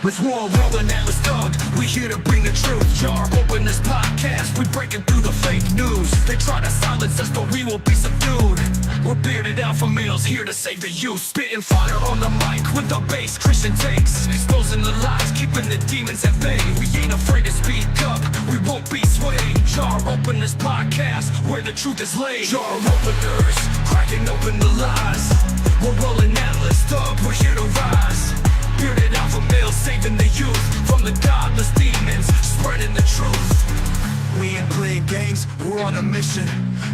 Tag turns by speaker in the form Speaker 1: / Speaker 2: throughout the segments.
Speaker 1: With war rolling at the start, we here to bring the truth. Jar open this podcast, we breaking through the fake news. They try to silence us, but we will be subdued. We're bearded alpha males here to save the youth. Spitting fire on the mic with the bass Christian takes. Exposing the lies, keeping the demons at bay. We ain't afraid to speak up, we won't be swayed. Jar open this podcast, where the truth is laid. Jar openers, cracking open the lies. We're rolling Atlas up, we're here to rise. Bearded alpha males saving the youth from the godless demons, spreading the truth. We ain't playing games, we're on a mission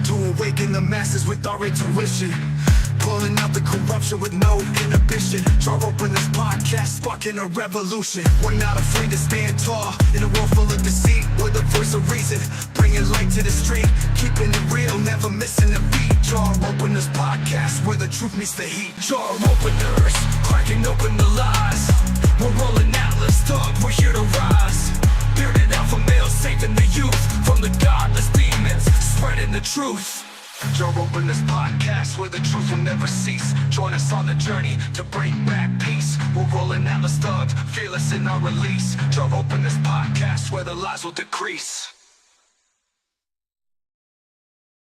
Speaker 1: to awaken the masses with our intuition. Pulling out the corruption with no inhibition. Jar open this podcast, sparking a revolution. We're not afraid to stand tall in a world full of deceit. We're the voice of reason, bringing light to the street. Keeping it real, never missing a beat. Jar open this podcast, where the truth meets the heat. Jar openers, cracking open the lies. We're rolling Atlas up, we're here to rise. Bearded alpha males saving the youth from the godless demons, spreading the truth. Jar open this podcast, where the truth will never cease. Join us on the journey to bring back peace. We're rolling Atlas thugs, fearless in our release. Jar open this podcast, where the lies will decrease.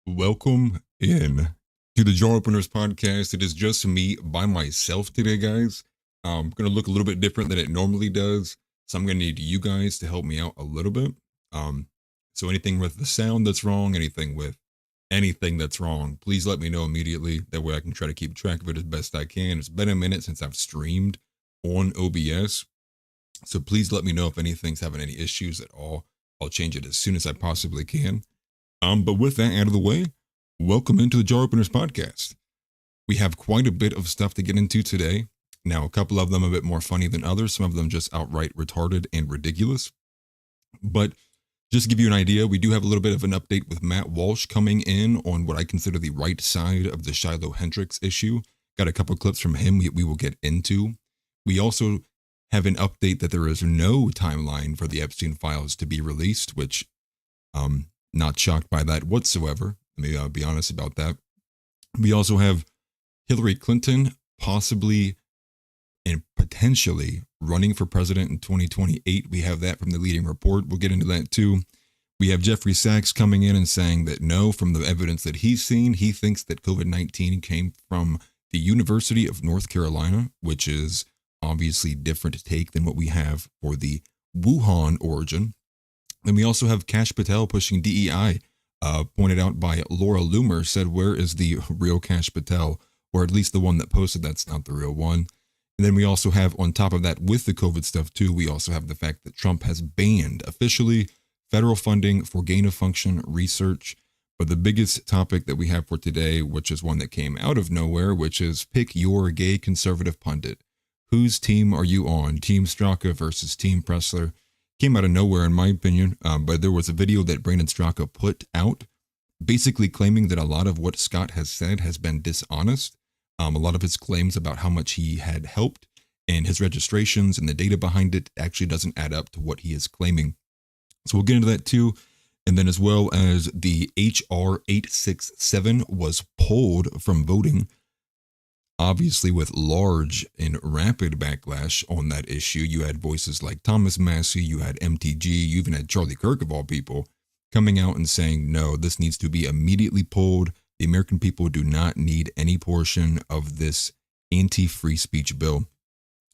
Speaker 2: Welcome in to the Jar Openers podcast. It is just me by myself today, guys. Going to look a little bit different than it normally does, so I'm going to need you guys to help me out a little bit. So anything with the sound that's wrong, anything that's wrong, please let me know immediately. That way I can try to keep track of it as best I can. It's been a minute since I've streamed on OBS, so please let me know if anything's having any issues at all. I'll change it as soon as I possibly can. But with that out of the way, welcome into the Jar Openers podcast. We have quite a bit of stuff to get into today. Now, a couple of them a bit more funny than others, some of them just outright retarded and ridiculous. But just to give you an idea, we do have a little bit of an update with Matt Walsh coming in on what I consider the right side of the Shiloh Hendricks issue. Got a couple clips from him we will get into. We also have an update that there is no timeline for the Epstein files to be released, which not shocked by that whatsoever. Maybe I'll be honest about that. We also have Hillary Clinton possibly and potentially running for president in 2028. We have that from the leading report. We'll get into that too. We have Jeffrey Sachs coming in and saying that no, from the evidence that he's seen, he thinks that COVID-19 came from the University of North Carolina, which is obviously different take than what we have for the Wuhan origin. Then we also have Kash Patel pushing DEI, pointed out by Laura Loomer, said, where is the real Kash Patel? Or at least the one that posted that's not the real one. And then we also have, on top of that, with the COVID stuff too, we also have the fact that Trump has banned officially federal funding for gain-of-function research. But the biggest topic that we have for today, which is one that came out of nowhere, which is pick your gay conservative pundit. Whose team are you on? Team Straka versus Team Pressler. Came out of nowhere, in my opinion, but there was a video that Brandon Straka put out, basically claiming that a lot of what Scott has said has been dishonest. A lot of his claims about how much he had helped and his registrations and the data behind it actually doesn't add up to what he is claiming. So we'll get into that too. And then as well as the HR 867 was pulled from voting, obviously with large and rapid backlash on that issue. You had voices like Thomas Massie, you had MTG, you even had Charlie Kirk of all people coming out and saying, no, this needs to be immediately pulled. The American people do not need any portion of this anti-free speech bill,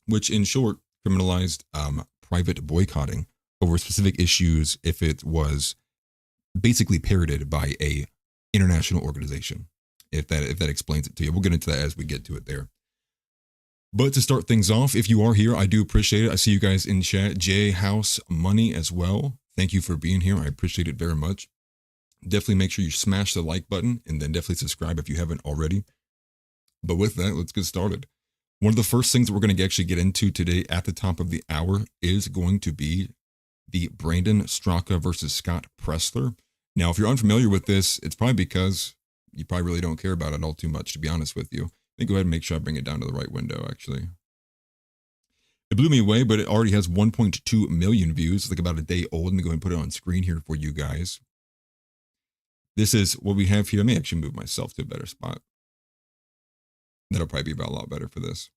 Speaker 2: which in short criminalized private boycotting over specific issues if it was basically parroted by a international organization. If that explains it to you. We'll get into that as we get to it there. But to start things off, if you are here, I do appreciate it. I see you guys in chat. J House Money as well. Thank you for being here. I appreciate it very much. Definitely make sure you smash the like button and then definitely subscribe if you haven't already. But with that, let's get started. One of the first things that we're going to actually get into today at the top of the hour is going to be the Brandon Straka versus Scott Pressler. Now, if you're unfamiliar with this, it's probably because you probably really don't care about it all too much, to be honest with you. Let me go ahead and make sure I bring it down to the right window, actually. It blew me away, but it already has 1.2 million views. It's like about a day old. Let me go ahead and put it on screen here for you guys. This is what we have here. I may actually move myself to a better spot. That'll probably be about a lot better for this.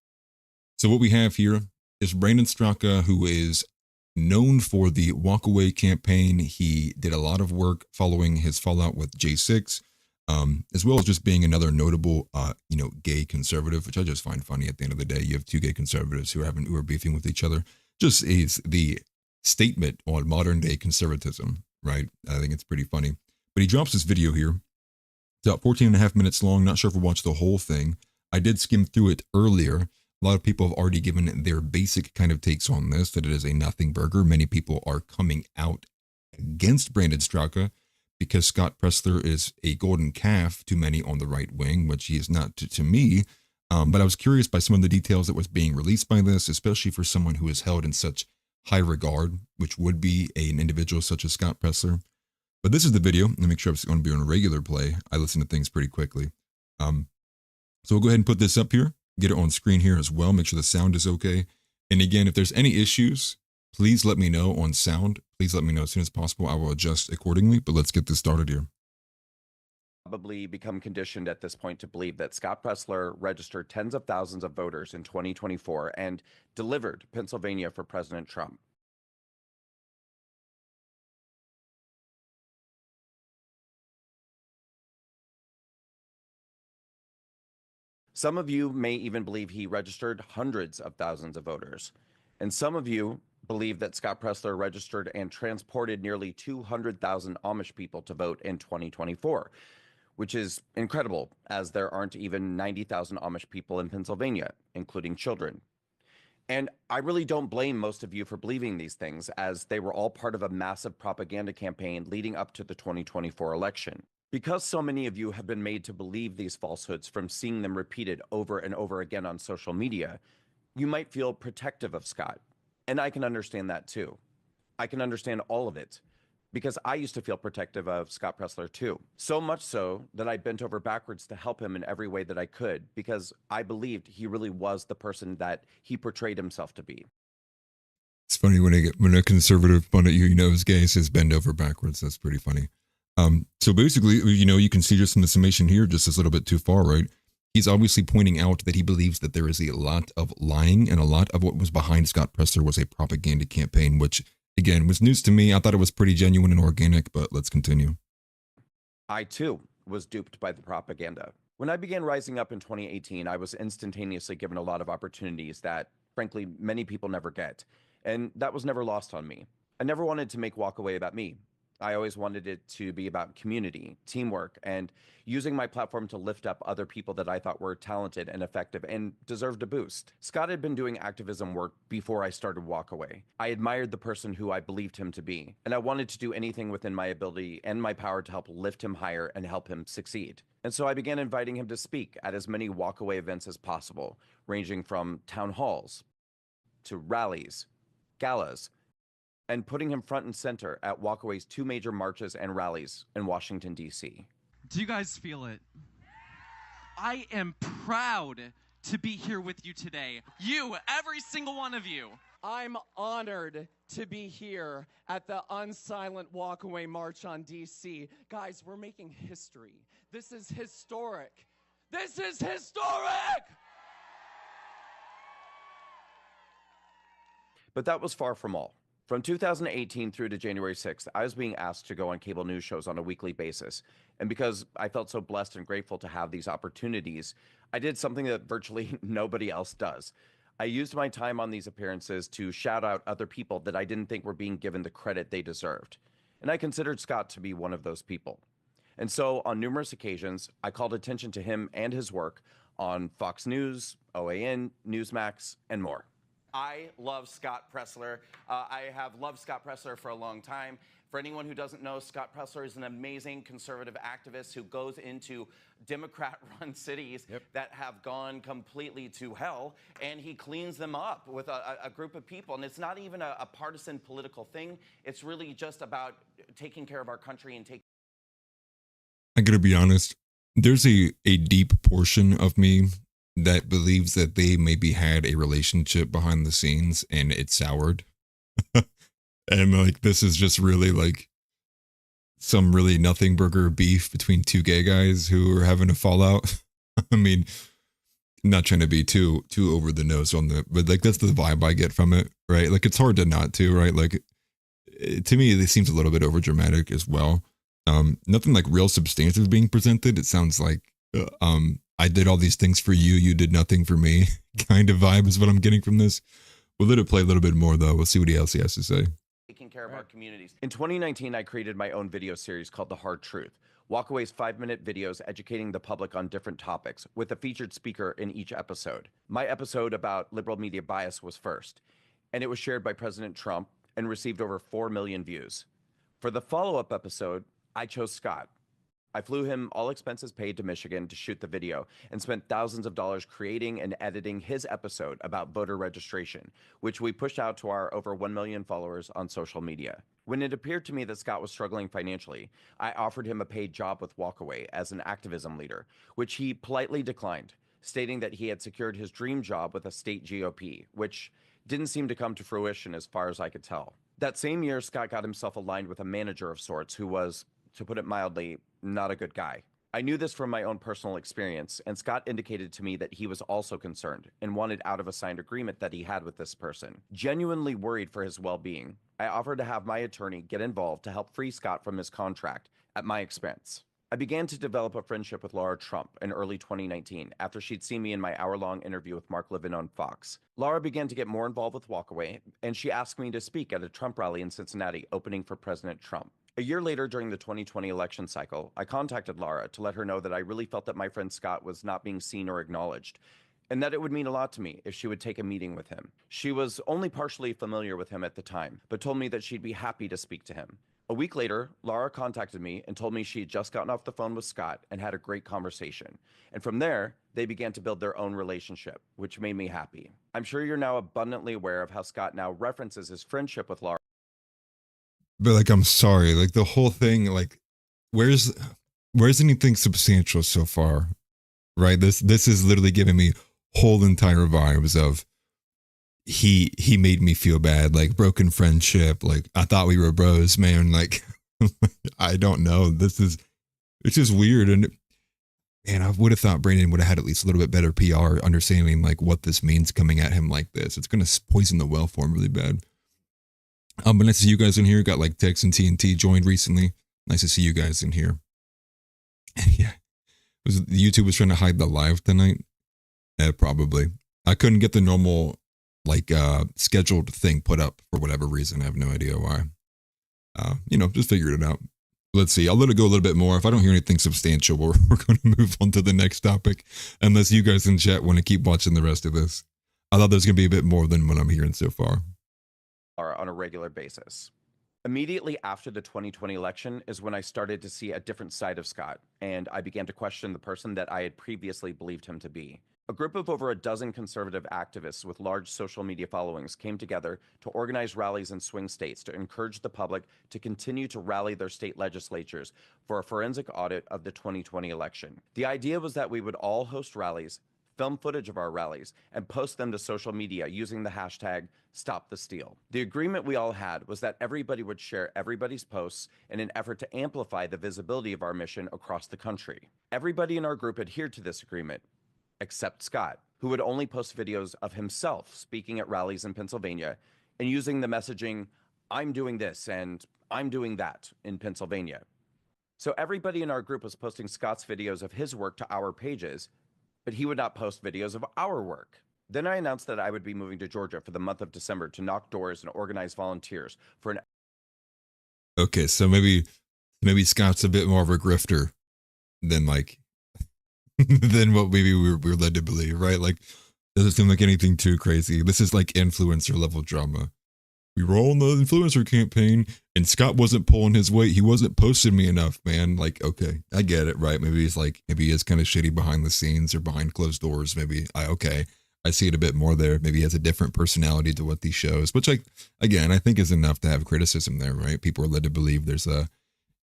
Speaker 2: So what we have here is Brandon Straka, who is known for the walkaway campaign. He did a lot of work following his fallout with J6, as well as just being another notable, gay conservative, which I just find funny. At the end of the day, you have two gay conservatives who are beefing with each other. Just is the statement on modern day conservatism, right? I think it's pretty funny. But he drops this video here. It's about 14 and a half minutes long. Not sure if we watched the whole thing. I did skim through it earlier. A lot of people have already given their basic kind of takes on this, that it is a nothing burger. Many people are coming out against Brandon Straka because Scott Pressler is a golden calf to many on the right wing, which he is not to me. But I was curious by some of the details that was being released by this, especially for someone who is held in such high regard, which would be an individual such as Scott Pressler. But this is the video. Let me make sure it's going to be on a regular play. I listen to things pretty quickly. So we'll go ahead and put this up here. Get it on screen here as well. Make sure the sound is okay. And again, if there's any issues, please let me know on sound. Please let me know as soon as possible. I will adjust accordingly, but let's get this started here.
Speaker 3: Probably become conditioned at this point to believe that Scott Pressler registered tens of thousands of voters in 2024 and delivered Pennsylvania for President Trump. Some of you may even believe he registered hundreds of thousands of voters. And some of you believe that Scott Pressler registered and transported nearly 200,000 Amish people to vote in 2024, which is incredible, as there aren't even 90,000 Amish people in Pennsylvania, including children. And I really don't blame most of you for believing these things, as they were all part of a massive propaganda campaign leading up to the 2024 election. Because so many of you have been made to believe these falsehoods from seeing them repeated over and over again on social media, you might feel protective of Scott. And I can understand that too. I can understand all of it, because I used to feel protective of Scott Pressler too. So much so that I bent over backwards to help him in every way that I could, because I believed he really was the person that he portrayed himself to be.
Speaker 2: It's funny when a conservative pundit you know is gay says bend over backwards. That's pretty funny. So basically, you can see just in the summation here, just a little bit too far, right? He's obviously pointing out that he believes that there is a lot of lying, and a lot of what was behind Scott Pressler was a propaganda campaign, which again was news to me. I thought it was pretty genuine and organic, but let's continue.
Speaker 3: I too was duped by the propaganda. When I began rising up in 2018, I was instantaneously given a lot of opportunities that, frankly, many people never get. And that was never lost on me. I never wanted to make walkaway about me. I always wanted it to be about community, teamwork, and using my platform to lift up other people that I thought were talented and effective and deserved a boost. Scott had been doing activism work before I started Walkaway. I admired the person who I believed him to be, and I wanted to do anything within my ability and my power to help lift him higher and help him succeed. And so I began inviting him to speak at as many Walkaway events as possible, ranging from town halls to rallies, galas, and putting him front and center at Walkaway's 2 major marches and rallies in Washington, D.C.
Speaker 4: Do you guys feel it? I am proud to be here with you today. You, every single one of you.
Speaker 5: I'm honored to be here at the Unsilent Walkaway March on D.C. Guys, we're making history. This is historic. This is historic!
Speaker 3: But that was far from all. From 2018 through to January 6th, I was being asked to go on cable news shows on a weekly basis. And because I felt so blessed and grateful to have these opportunities, I did something that virtually nobody else does. I used my time on these appearances to shout out other people that I didn't think were being given the credit they deserved. And I considered Scott to be one of those people. And so on numerous occasions, I called attention to him and his work on Fox News, OAN, Newsmax, and more. I love Scott Pressler. I have loved Scott Pressler for a long time. For anyone who doesn't know, Scott Pressler is an amazing conservative activist who goes into Democrat-run cities that have gone completely to hell, and he cleans them up with a group of people. And it's not even a partisan political thing. It's really just about taking care of our country and taking...
Speaker 2: I gotta be honest, there's a deep portion of me that believes that they maybe had a relationship behind the scenes and it soured. And like, this is just really like some really nothing burger beef between two gay guys who are having a fallout. I mean, not trying to be too over the nose on the, but like that's the vibe I get from it, right? Like it's hard to not to, right? Like to me, it seems a little bit over dramatic as well. Nothing like real substantive being presented. It sounds like I did all these things for you, you did nothing for me kind of vibe is what I'm getting from this. We'll let it play a little bit more though. We'll see what else he has to say.
Speaker 3: Taking care of our communities. In 2019, I created my own video series called The Hard Truth. Walkaway's 5-minute videos educating the public on different topics with a featured speaker in each episode. My episode about liberal media bias was first, and it was shared by President Trump and received over 4 million views. For the follow-up episode, I chose Scott. I flew him all expenses paid to Michigan to shoot the video and spent thousands of dollars creating and editing his episode about voter registration, which we pushed out to our over 1 million followers on social media. When it appeared to me that Scott was struggling financially, I offered him a paid job with Walkaway as an activism leader, which he politely declined, stating that he had secured his dream job with a state GOP, which didn't seem to come to fruition as far as I could tell. That same year, Scott got himself aligned with a manager of sorts who was, to put it mildly, not a good guy. I knew this from my own personal experience, and Scott indicated to me that he was also concerned and wanted out of a signed agreement that he had with this person. Genuinely worried for his well-being, I offered to have my attorney get involved to help free Scott from his contract at my expense. I began to develop a friendship with Laura Trump in early 2019 after she'd seen me in my hour-long interview with Mark Levin on Fox. Laura began to get more involved with Walkaway, and she asked me to speak at a Trump rally in Cincinnati opening for President Trump. A year later, during the 2020 election cycle, I contacted Laura to let her know that I really felt that my friend Scott was not being seen or acknowledged, and that it would mean a lot to me if she would take a meeting with him. She was only partially familiar with him at the time, but told me that she'd be happy to speak to him. A week later, Laura contacted me and told me she had just gotten off the phone with Scott and had a great conversation. And from there, they began to build their own relationship, which made me happy. I'm sure you're now abundantly aware of how Scott now references his friendship with Laura.
Speaker 2: But like, I'm sorry, like the whole thing, like, where's anything substantial so far, right? This is literally giving me whole entire vibes of he made me feel bad, like broken friendship, like I thought we were bros, man. Like I don't know. It's just weird, and I would have thought Brandon would have had at least a little bit better PR, understanding like what this means coming at him like this. It's gonna poison the well for him really bad. But nice to see you guys in here. Got like Tex and TNT joined recently. Nice to see you guys in here. Yeah, YouTube was trying to hide the live tonight. Probably. I couldn't get the normal like scheduled thing put up for whatever reason. I have no idea why. Just figured it out. Let's see. I'll let it go a little bit more. If I don't hear anything substantial, we're going to move on to the next topic. Unless you guys in chat want to keep watching the rest of this. I thought there's going to be a bit more than what I'm hearing so far.
Speaker 3: On a regular basis. Immediately after the 2020 election is when I started to see a different side of Scott, and I began to question the person that I had previously believed him to be. A group of over a dozen conservative activists with large social media followings came together to organize rallies in swing states to encourage the public to continue to rally their state legislatures for a forensic audit of the 2020 election. The idea was that we would all host rallies, film footage of our rallies, and post them to social media using the hashtag #StopTheSteal. The agreement we all had was that everybody would share everybody's posts in an effort to amplify the visibility of our mission across the country. Everybody in our group adhered to this agreement, except Scott, who would only post videos of himself speaking at rallies in Pennsylvania and using the messaging, "I'm doing this and I'm doing that" in Pennsylvania. So everybody in our group was posting Scott's videos of his work to our pages, but he would not post videos of our work. Then I announced that I would be moving to Georgia for the month of December to knock doors and organize volunteers for an...
Speaker 2: Okay, so maybe Scott's a bit more of a grifter than like than what maybe we're led to believe, right? Like, doesn't seem like anything too crazy. This is like influencer level drama. We were all in the influencer campaign, and Scott wasn't pulling his weight. He wasn't posting me enough, man. Like, okay, I get it, right? Maybe he is kind of shitty behind the scenes or behind closed doors. Maybe I see it a bit more there. Maybe he has a different personality to what he shows, which I think is enough to have criticism there, right? People are led to believe there's a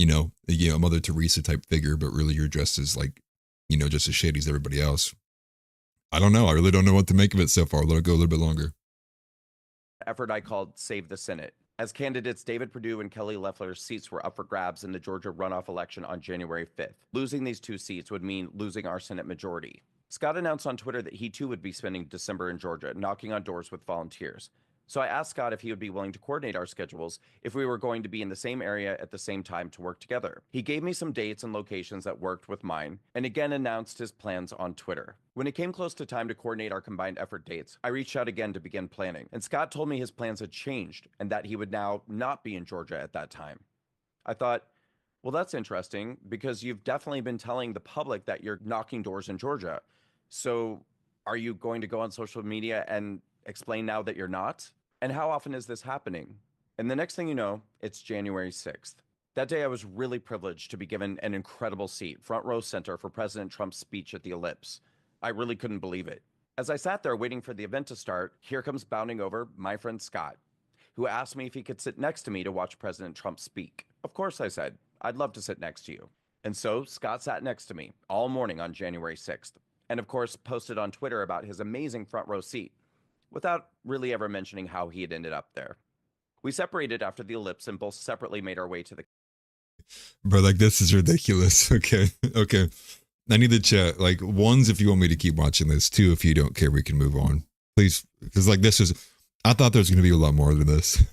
Speaker 2: Mother Teresa type figure, but really you're dressed as like, just as shady as everybody else. I don't know. I really don't know what to make of it so far. Let it go a little bit longer.
Speaker 3: Effort I called Save the Senate. As candidates David Perdue and Kelly Loeffler's seats were up for grabs in the Georgia runoff election on January 5th. Losing these two seats would mean losing our Senate majority. Scott announced on Twitter that he too would be spending December in Georgia, knocking on doors with volunteers. So I asked Scott if he would be willing to coordinate our schedules if we were going to be in the same area at the same time to work together. He gave me some dates and locations that worked with mine, and again announced his plans on Twitter. When it came close to time to coordinate our combined effort dates, I reached out again to begin planning, and Scott told me his plans had changed and that he would now not be in Georgia at that time. I thought, well, that's interesting because you've definitely been telling the public that you're knocking doors in Georgia. So are you going to go on social media and explain now that you're not? And how often is this happening? And the next thing you know, it's January 6th. That day, I was really privileged to be given an incredible seat, front row center for President Trump's speech at the Ellipse. I really couldn't believe it. As I sat there waiting for the event to start, here comes bounding over my friend Scott, who asked me if he could sit next to me to watch President Trump speak. Of course, I said, I'd love to sit next to you. And so Scott sat next to me all morning on January 6th, and of course posted on Twitter about his amazing front row seat, without really ever mentioning how he had ended up there. We separated after the Ellipse and both separately made our way to the...
Speaker 2: Bro, like, this is ridiculous. Okay. I need the chat. Like, ones, if you want me to keep watching this. Two, if you don't care, we can move on. Please. Because, like, this is... I thought there was going to be a lot more than this.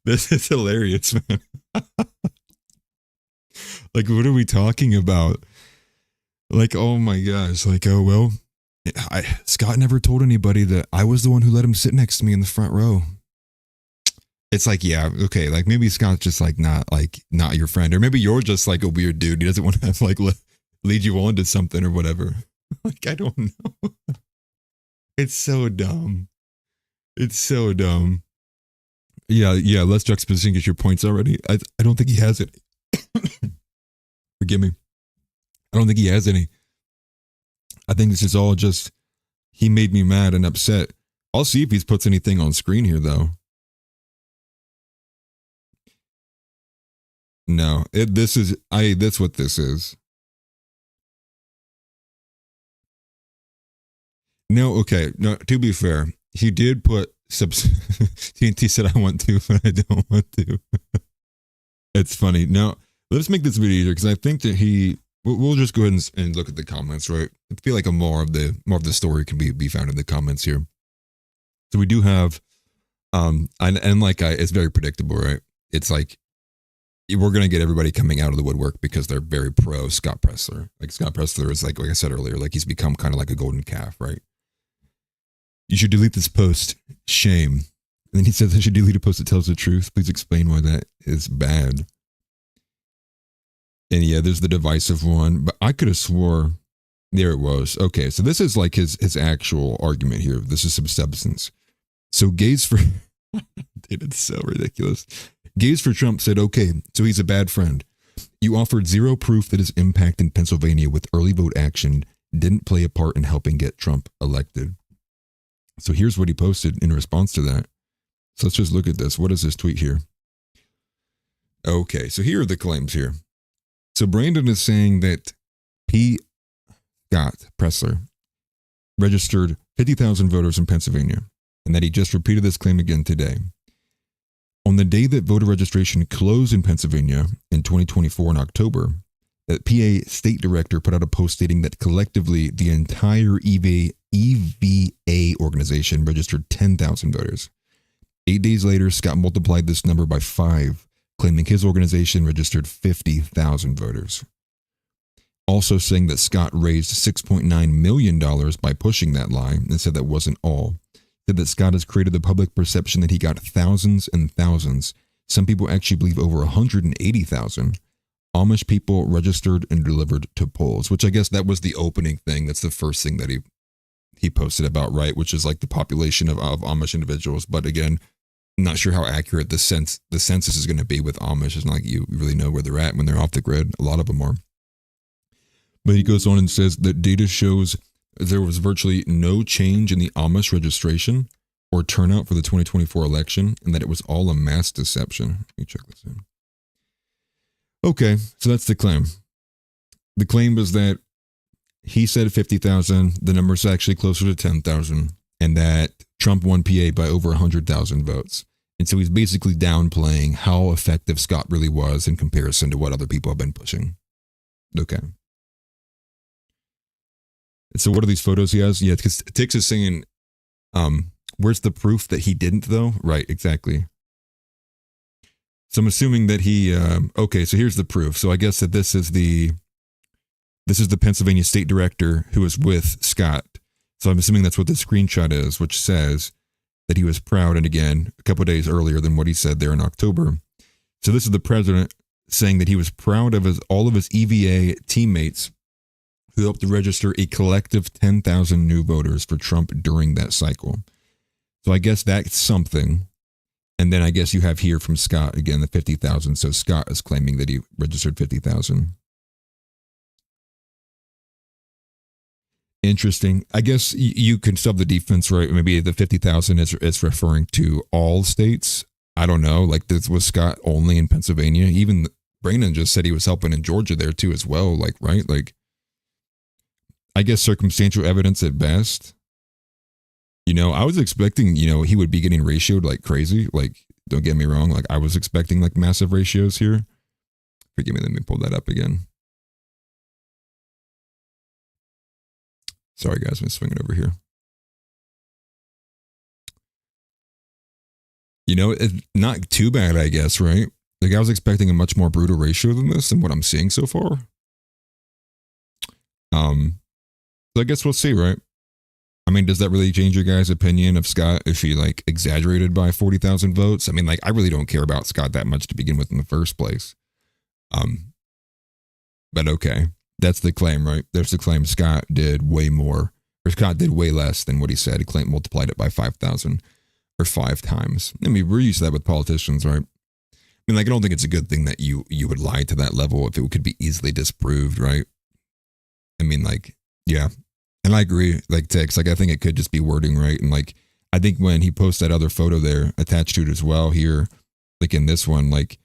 Speaker 2: This is hilarious, man. Like, what are we talking about? Like, oh my gosh. Like, oh, well... Scott never told anybody that I was the one who let him sit next to me in the front row. It's like, yeah, okay, like maybe Scott's just like not your friend, or maybe you're just like a weird dude. He doesn't want to have like lead you on to something or whatever. Like, I don't know. It's so dumb. It's so dumb. Yeah. Let's juxtaposition get your points already. I don't think he has it. Forgive me. I don't think he has any. I think this is all just, he made me mad and upset. I'll see if he puts anything on screen here, though. No, that's what this is. No, okay. No, to be fair, he did put TNT said I want to, but I don't want to. It's funny. Now, let's make this video easier because I think that we'll just go ahead and look at the comments, right? I feel like more of the story can be found in the comments here. So we do have, it's very predictable, right? It's like, we're going to get everybody coming out of the woodwork because they're very pro Scott Pressler. Like, Scott Pressler is like I said earlier, like he's become kind of like a golden calf, right? You should delete this post. Shame. And then he says I should delete a post that tells the truth. Please explain why that is bad. And yeah, there's the divisive one, but I could have swore there it was. Okay, so this is like his actual argument here. This is some substance. So Gays for dude, it's so ridiculous. Gays for Trump said, okay, so he's a bad friend. You offered zero proof that his impact in Pennsylvania with early vote action didn't play a part in helping get Trump elected. So here's what he posted in response to that. So let's just look at this. What is this tweet here? Okay, so here are the claims here. So Brandon is saying that Scott Pressler registered 50,000 voters in Pennsylvania, and that he just repeated this claim again today. On the day that voter registration closed in Pennsylvania in 2024 in October, that PA state director put out a post stating that collectively the entire EVA organization registered 10,000 voters. 8 days later, Scott multiplied this number by 5, claiming his organization registered 50,000 voters. Also saying that Scott raised $6.9 million by pushing that lie, and said that wasn't all. Said that Scott has created the public perception that he got thousands and thousands. Some people actually believe over 180,000 Amish people registered and delivered to polls, which I guess that was the opening thing. That's the first thing that he posted about, right? Which is like the population of Amish individuals. But again, I'm not sure how accurate the census is going to be with Amish. It's not like you really know where they're at when they're off the grid. A lot of them are. But he goes on and says that data shows there was virtually no change in the Amish registration or turnout for the 2024 election, and that it was all a mass deception. Let me check this in. Okay, so that's the claim. The claim was that he said 50,000, the number's actually closer to 10,000, and that Trump won PA by over 100,000 votes. And so he's basically downplaying how effective Scott really was in comparison to what other people have been pushing. Okay. So what are these photos he has? Yeah, because Tix is saying, where's the proof that he didn't though? Right, exactly. So I'm assuming that he, okay, so here's the proof. So I guess that this is the Pennsylvania state director who was with Scott. So I'm assuming that's what the screenshot is, which says that he was proud, and again, a couple of days earlier than what he said there in October. So this is the president saying that he was proud of all of his EVA teammates who helped to register a collective 10,000 new voters for Trump during that cycle. So I guess that's something. And then I guess you have here from Scott, again, the 50,000. So Scott is claiming that he registered 50,000. Interesting. I guess you can sub the defense, right? Maybe the 50,000 is referring to all states. I don't know. Like, this was Scott only in Pennsylvania. Even Brandon just said he was helping in Georgia there too as well. Like, right? Like, I guess circumstantial evidence at best. You know, I was expecting, you know, he would be getting ratioed like crazy. Like, don't get me wrong. Like, I was expecting like massive ratios here. Forgive me. Let me pull that up again. Sorry, guys. I'm swinging over here. You know, it's not too bad, I guess, right? Like, I was expecting a much more brutal ratio than this and what I'm seeing so far. So I guess we'll see, right? I mean, does that really change your guys' opinion of Scott if he like exaggerated by 40,000 votes? I mean, like, I really don't care about Scott that much to begin with in the first place. But okay, that's the claim, right? There's the claim Scott did way more, or Scott did way less than what he said. He claimed multiplied it by 5,000 or 5 times. I mean, we're used to that with politicians, right? I mean, like, I don't think it's a good thing that you would lie to that level if it could be easily disproved, right? I mean, like, yeah. And I agree, like, Tex, like, I think it could just be wording, right? And, like, I think when he posts that other photo there attached to it as well here, like in this one, like,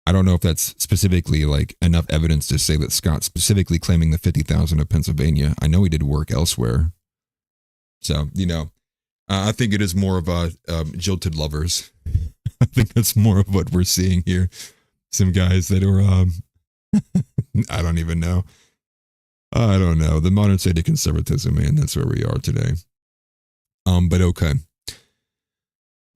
Speaker 2: I don't know if that's specifically, like, enough evidence to say that Scott's specifically claiming the 50,000 of Pennsylvania. I know he did work elsewhere. So, you know, I think it is more of a jilted lovers. I think that's more of what we're seeing here. Some guys that are, I don't even know. I don't know. The modern state of conservatism, man. That's where we are today. But okay.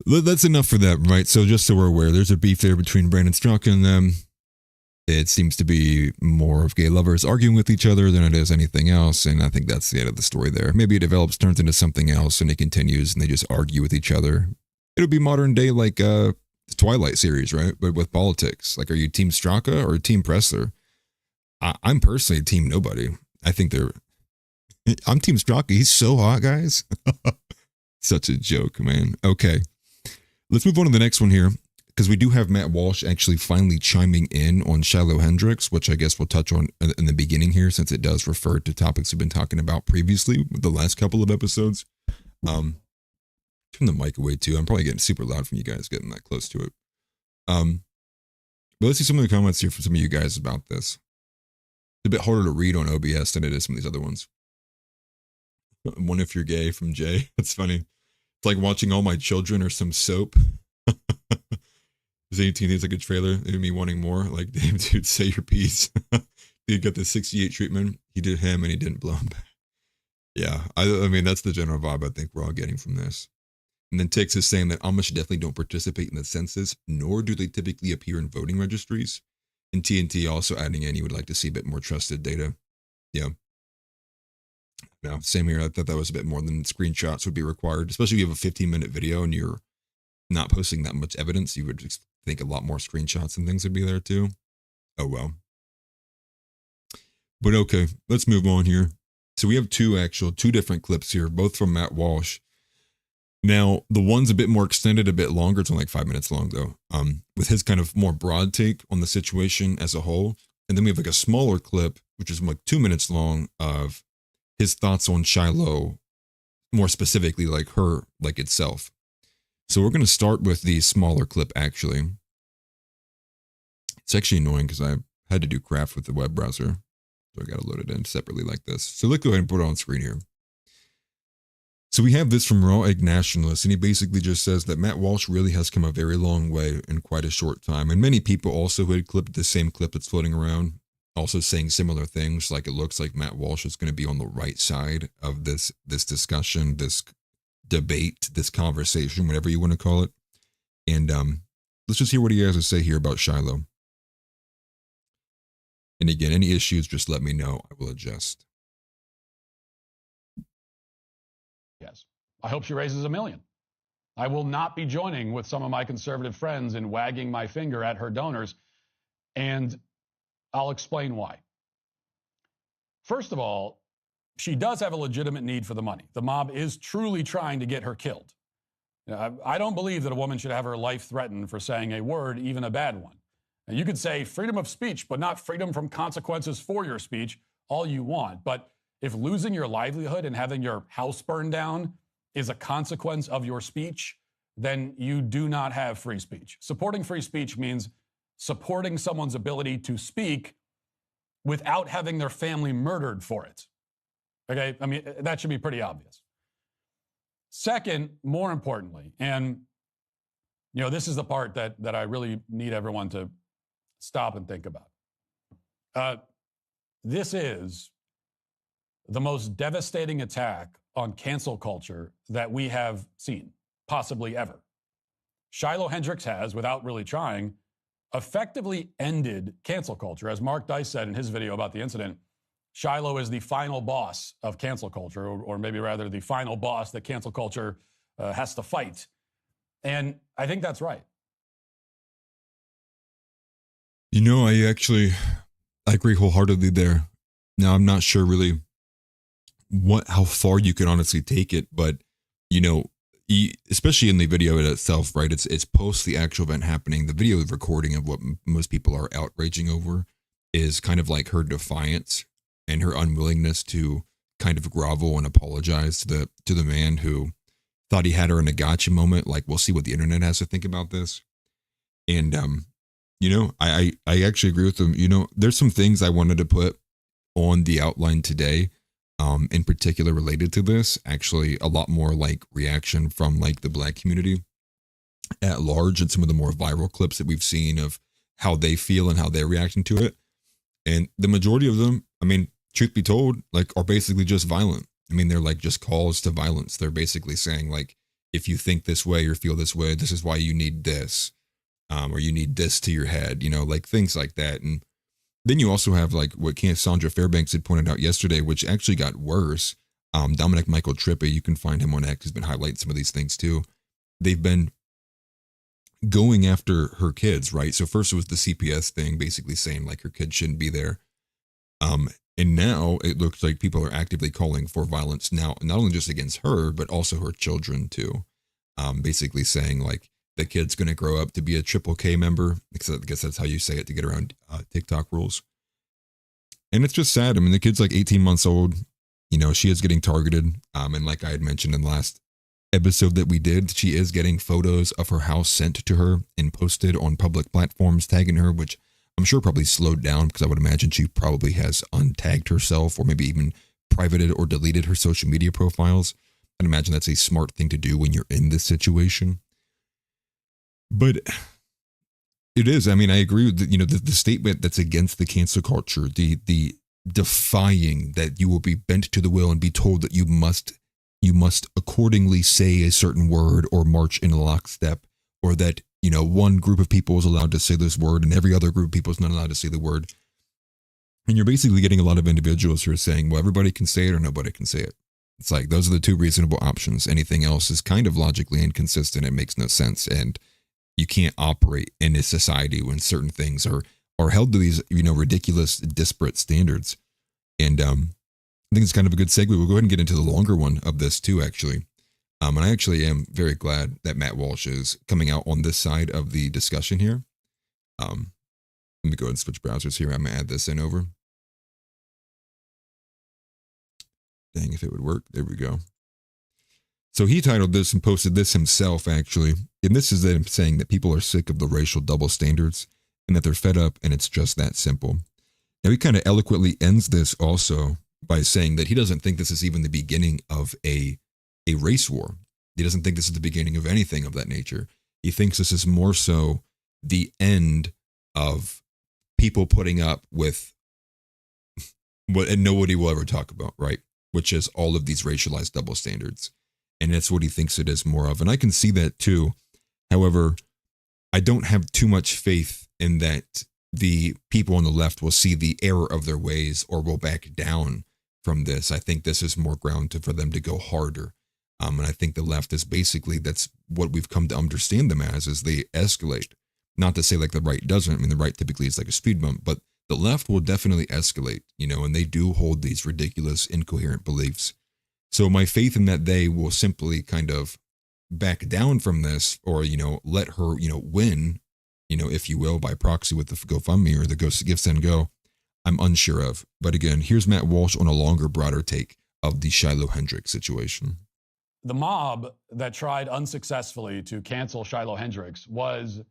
Speaker 2: That's enough for that, right? So just so we're aware, there's a beef there between Brandon Straka and them. It seems to be more of gay lovers arguing with each other than it is anything else. And I think that's the end of the story there. Maybe it develops, turns into something else, and it continues, and they just argue with each other. It'll be modern day like the Twilight series, right? But with politics. Like, are you Team Straka or Team Pressler? I'm personally Team Nobody. I think I'm Team Straka. He's so hot, guys. Such a joke, man. Okay. Let's move on to the next one here, because we do have Matt Walsh actually finally chiming in on Shiloh Hendricks, which I guess we'll touch on in the beginning here, since it does refer to topics we've been talking about previously with the last couple of episodes. Turn the mic away too. I'm probably getting super loud from you guys getting that close to it. But let's see some of the comments here from some of you guys about this. It's a bit harder to read on OBS than it is from these other ones. One if you're gay from Jay. That's funny. It's like watching All My Children or some soap. His 18 is like a trailer. It me wanting more. Like, damn, dude, say your piece. Dude got the 68 treatment. He did him and he didn't blow him back. Yeah, I mean, that's the general vibe I think we're all getting from this. And then Tix is saying that Amish definitely don't participate in the census, nor do they typically appear in voting registries. And TNT also adding in, you would like to see a bit more trusted data. Yeah. No, same here. I thought that was a bit more than screenshots would be required, especially if you have a 15-minute video and you're not posting that much evidence. You would just think a lot more screenshots and things would be there too. Oh, well. But okay, let's move on here. So we have two different clips here, both from Matt Walsh. Now, the one's a bit more extended, a bit longer. It's only like 5 minutes long, though, with his kind of more broad take on the situation as a whole. And then we have like a smaller clip, which is like 2 minutes long, of his thoughts on Shiloh, more specifically, like her, like itself. So we're going to start with the smaller clip, actually. It's actually annoying because I had to do craft with the web browser. So I got to load it in separately like this. So let's go ahead and put it on screen here. So we have this from Raw Egg Nationalist, and he basically just says that Matt Walsh really has come a very long way in quite a short time. And many people also who had clipped the same clip that's floating around also saying similar things. Like, it looks like Matt Walsh is going to be on the right side of this discussion, this debate, this conversation, whatever you want to call it. And let's just hear what he has to say here about Shiloh. And again, any issues, just let me know. I will adjust.
Speaker 6: Yes. I hope she raises $1 million. I will not be joining with some of my conservative friends in wagging my finger at her donors, and I'll explain why. First of all, she does have a legitimate need for the money. The mob is truly trying to get her killed. I don't believe that a woman should have her life threatened for saying a word, even a bad one. And you could say freedom of speech, but not freedom from consequences for your speech, all you want. But if losing your livelihood and having your house burned down is a consequence of your speech, then you do not have free speech. Supporting free speech means supporting someone's ability to speak without having their family murdered for it. Okay? I mean, that should be pretty obvious. Second, more importantly, and this is the part that I really need everyone to stop and think about. This is the most devastating attack on cancel culture that we have seen, possibly ever. Shiloh Hendricks has, without really trying, effectively ended cancel culture. As Mark Dice said in his video about the incident, Shiloh is the final boss of cancel culture, or maybe rather the final boss that cancel culture has to fight. And I think that's right.
Speaker 2: I agree wholeheartedly there. Now, I'm not sure really how far you can honestly take it, but, especially in the video itself, right? It's post the actual event happening. The video recording of what most people are outraging over is kind of like her defiance and her unwillingness to kind of grovel and apologize to the man who thought he had her in a gotcha moment. Like, we'll see what the internet has to think about this. And, I actually agree with them. There's some things I wanted to put on the outline today, in particular related to this. Actually, a lot more like reaction from like the Black community at large, and some of the more viral clips that we've seen of how they feel and how they're reacting to it. And the majority of them, I mean, truth be told, like, are basically just violent. I mean, they're like just calls to violence. They're basically saying, like, if you think this way or feel this way, this is why you need this, or you need this to your head, like things like that. And then you also have like what Sandra Fairbanks had pointed out yesterday, which actually got worse. Dominic Michael Trippi, you can find him on X, has been highlighting some of these things too. They've been going after her kids, right? So first it was the CPS thing, basically saying like her kids shouldn't be there. And now it looks like people are actively calling for violence now, not only just against her, but also her children too. Basically saying like the kid's going to grow up to be a triple K member, because I guess that's how you say it to get around TikTok rules. And it's just sad. I mean, the kid's like 18 months old. She is getting targeted. And like I had mentioned in the last episode that we did, she is getting photos of her house sent to her and posted on public platforms tagging her, which I'm sure probably slowed down, because I would imagine she probably has untagged herself, or maybe even privated or deleted her social media profiles. I'd imagine that's a smart thing to do when you're in this situation. But it is. I mean, I agree with the statement that's against the cancel culture, the defying that you will be bent to the will and be told that you must accordingly say a certain word or march in a lockstep, or that, one group of people is allowed to say this word and every other group of people is not allowed to say the word. And you're basically getting a lot of individuals who are saying, well, everybody can say it or nobody can say it. It's like, those are the two reasonable options. Anything else is kind of logically inconsistent. It makes no sense. And you can't operate in a society when certain things are held to these, ridiculous, disparate standards. And I think it's kind of a good segue. We'll go ahead and get into the longer one of this too, actually. And I actually am very glad that Matt Walsh is coming out on this side of the discussion here. Let me go ahead and switch browsers here. I'm going to add this in over. Dang, if it would work. There we go. So he titled this and posted this himself, actually. And this is them saying that people are sick of the racial double standards and that they're fed up, and it's just that simple. Now, he kind of eloquently ends this also by saying that he doesn't think this is even the beginning of a race war. He doesn't think this is the beginning of anything of that nature. He thinks this is more so the end of people putting up with what and nobody will ever talk about, right? Which is all of these racialized double standards. And that's what he thinks it is more of. And I can see that too. However, I don't have too much faith in that the people on the left will see the error of their ways or will back down from this. I think this is more ground for them to go harder. And I think the left is basically, that's what we've come to understand them as, is they escalate. Not to say like the right doesn't. I mean, the right typically is like a speed bump, but the left will definitely escalate, and they do hold these ridiculous, incoherent beliefs. So my faith in that they will simply kind of back down from this, or, let her, win, if you will, by proxy with the GoFundMe or the Give Send Go, I'm unsure of. But again, here's Matt Walsh on a longer, broader take of the Shiloh Hendricks situation.
Speaker 6: The mob that tried unsuccessfully to cancel Shiloh Hendricks was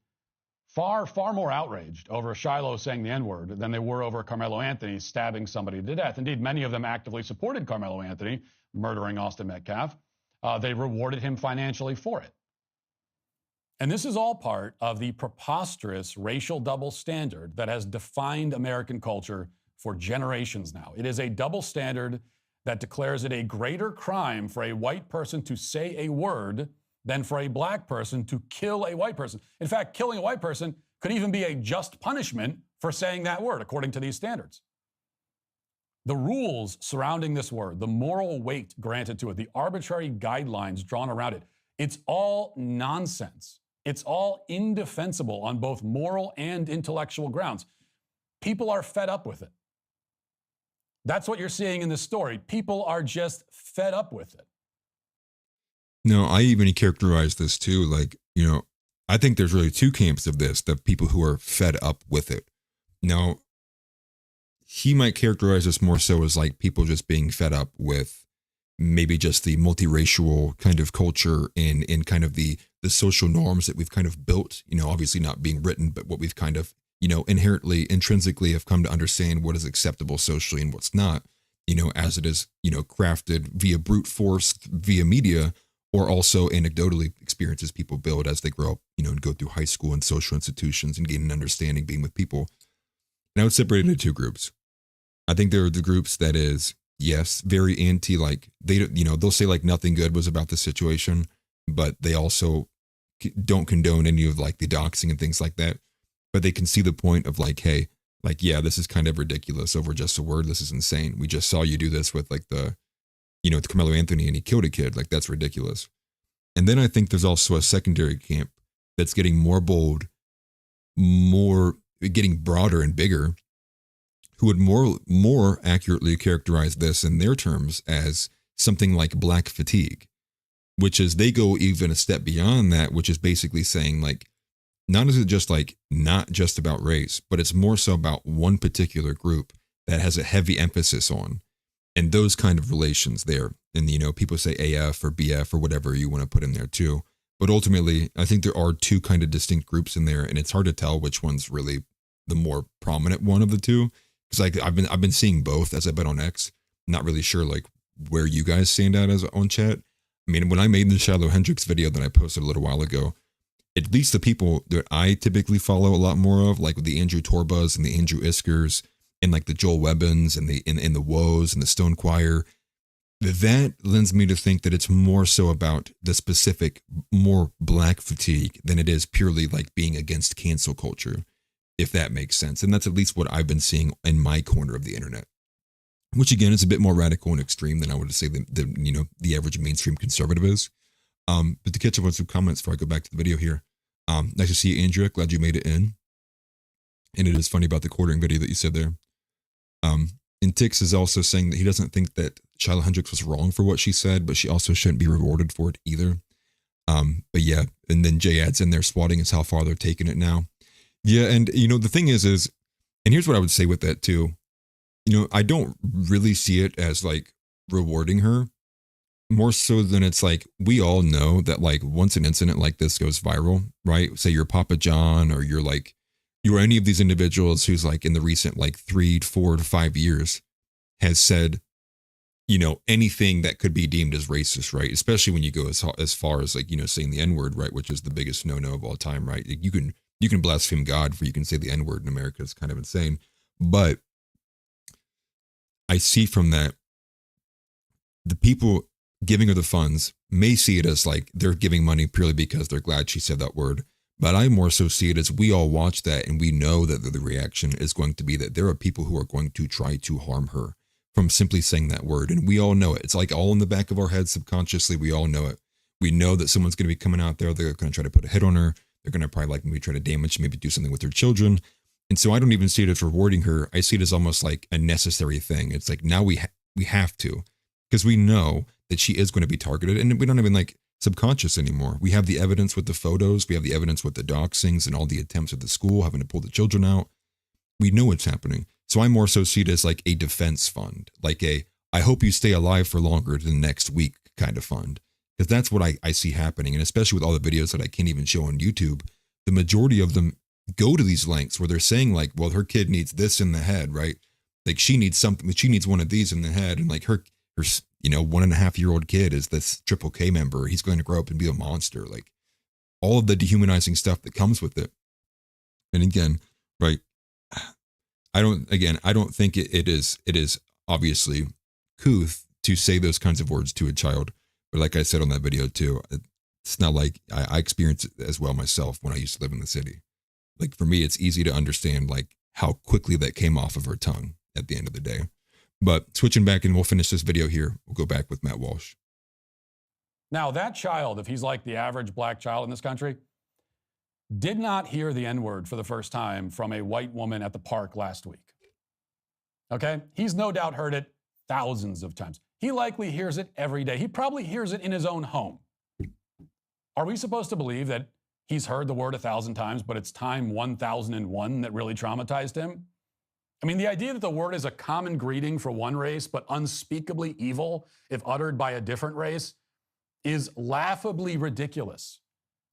Speaker 6: far, far more outraged over Shiloh saying the N-word than they were over Carmelo Anthony stabbing somebody to death. Indeed, many of them actively supported Carmelo Anthony murdering Austin Metcalf. They rewarded him financially for it. And this is all part of the preposterous racial double standard that has defined American culture for generations now. It is a double standard that declares it a greater crime for a white person to say a word than for a black person to kill a white person. In fact, killing a white person could even be a just punishment for saying that word, according to these standards. The rules surrounding this word, the moral weight granted to it, the arbitrary guidelines drawn around it, it's all nonsense. It's all indefensible on both moral and intellectual grounds. People are fed up with it. That's what you're seeing in this story. People are just fed up with it.
Speaker 2: No, I even characterize this too. Like, I think there's really two camps of this, the people who are fed up with it. Now, he might characterize this more so as like people just being fed up with maybe just the multiracial kind of culture and kind of the social norms that we've kind of built, obviously not being written, but what we've kind of, inherently, intrinsically have come to understand what is acceptable socially and what's not, as it is, crafted via brute force, via media, or also anecdotally experiences people build as they grow up, and go through high school and social institutions and gain an understanding being with people. And I would separate it into two groups. I think there are the groups that is, yes, very anti, like they'll say like nothing good was about the situation, but they also don't condone any of like the doxing and things like that. But they can see the point of like, hey, like, yeah, this is kind of ridiculous over just a word. This is insane. We just saw you do this with like the Carmelo Anthony and he killed a kid. Like, that's ridiculous. And then I think there's also a secondary camp that's getting more bold, getting broader and bigger, who would more accurately characterize this in their terms as something like black fatigue, which is they go even a step beyond that, which is basically saying like, not is it just like not just about race, but it's more so about one particular group that has a heavy emphasis on, and those kind of relations there. And, people say AF or BF or whatever you want to put in there too. But ultimately, I think there are two kind of distinct groups in there, and it's hard to tell which one's really the more prominent one of the two. Because like I've been seeing both as I've been on X. Not really sure like where you guys stand out as on chat. I mean, when I made the Shiloh Hendricks video that I posted a little while ago, at least the people that I typically follow a lot more of, like the Andrew Torbas and the Andrew Iskers and like the Joel Webbins and the Woes and the Stone Choir, that lends me to think that it's more so about the specific, more black fatigue than it is purely like being against cancel culture, if that makes sense. And that's at least what I've been seeing in my corner of the internet, which again is a bit more radical and extreme than I would say the average mainstream conservative is. But to catch up on some comments before I go back to the video here. Nice to see you, Andrea. Glad you made it in. And it is funny about the quartering video that you said there. And Tix is also saying that he doesn't think that Shiloh Hendricks was wrong for what she said, but she also shouldn't be rewarded for it either. But yeah, and then Jay adds in there, swatting is how far they're taking it now. Yeah, and the thing is, and here's what I would say with that too. I don't really see it as like rewarding her, more so than it's like, we all know that like once an incident like this goes viral, right? Say you're Papa John, or you're any of these individuals who's like in the recent like 3, 4 to 5 years has said, anything that could be deemed as racist, right? Especially when you go as far as like, saying the N-word, right? Which is the biggest no-no of all time, right? You can blaspheme God for you can say the N-word in America. It's kind of insane. But I see from that, the people giving her the funds may see it as like they're giving money purely because they're glad she said that word. But I more so see it as we all watch that and we know that the reaction is going to be that there are people who are going to try to harm her from simply saying that word. And we all know it. It's like all in the back of our heads subconsciously. We all know it. We know that someone's going to be coming out there. They're going to try to put a hit on her. They're going to probably like maybe try to damage, maybe do something with her children. And so I don't even see it as rewarding her. I see it as almost like a necessary thing. It's like now we have to, because we know that she is going to be targeted, and we don't even like subconscious anymore. We have the evidence with the photos. We have the evidence with the doxings and all the attempts at the school having to pull the children out. We know what's happening. So I more so see it as like a defense fund, like I hope you stay alive for longer than next week kind of fund. Because that's what I see happening. And especially with all the videos that I can't even show on YouTube, the majority of them go to these lengths where they're saying like, well, her kid needs this in the head, right? Like she needs something, she needs one of these in the head. And like her 1.5-year-old kid is this Triple K member. He's going to grow up and be a monster. Like all of the dehumanizing stuff that comes with it. And again, right. I don't think it is obviously couth to say those kinds of words to a child. But like I said on that video too, it's not like I experienced it as well myself when I used to live in the city. Like for me, it's easy to understand like how quickly that came off of her tongue at the end of the day. But switching back, and we'll finish this video here. We'll go back with Matt Walsh.
Speaker 6: Now that child, if he's like the average black child in this country, did not hear the N-word for the first time from a white woman at the park last week. Okay? He's no doubt heard it thousands of times. He likely hears it every day. He probably hears it in his own home. Are we supposed to believe that he's heard the word 1,000 times, but it's time 1,001 that really traumatized him? I mean, the idea that the word is a common greeting for one race, but unspeakably evil if uttered by a different race is laughably ridiculous.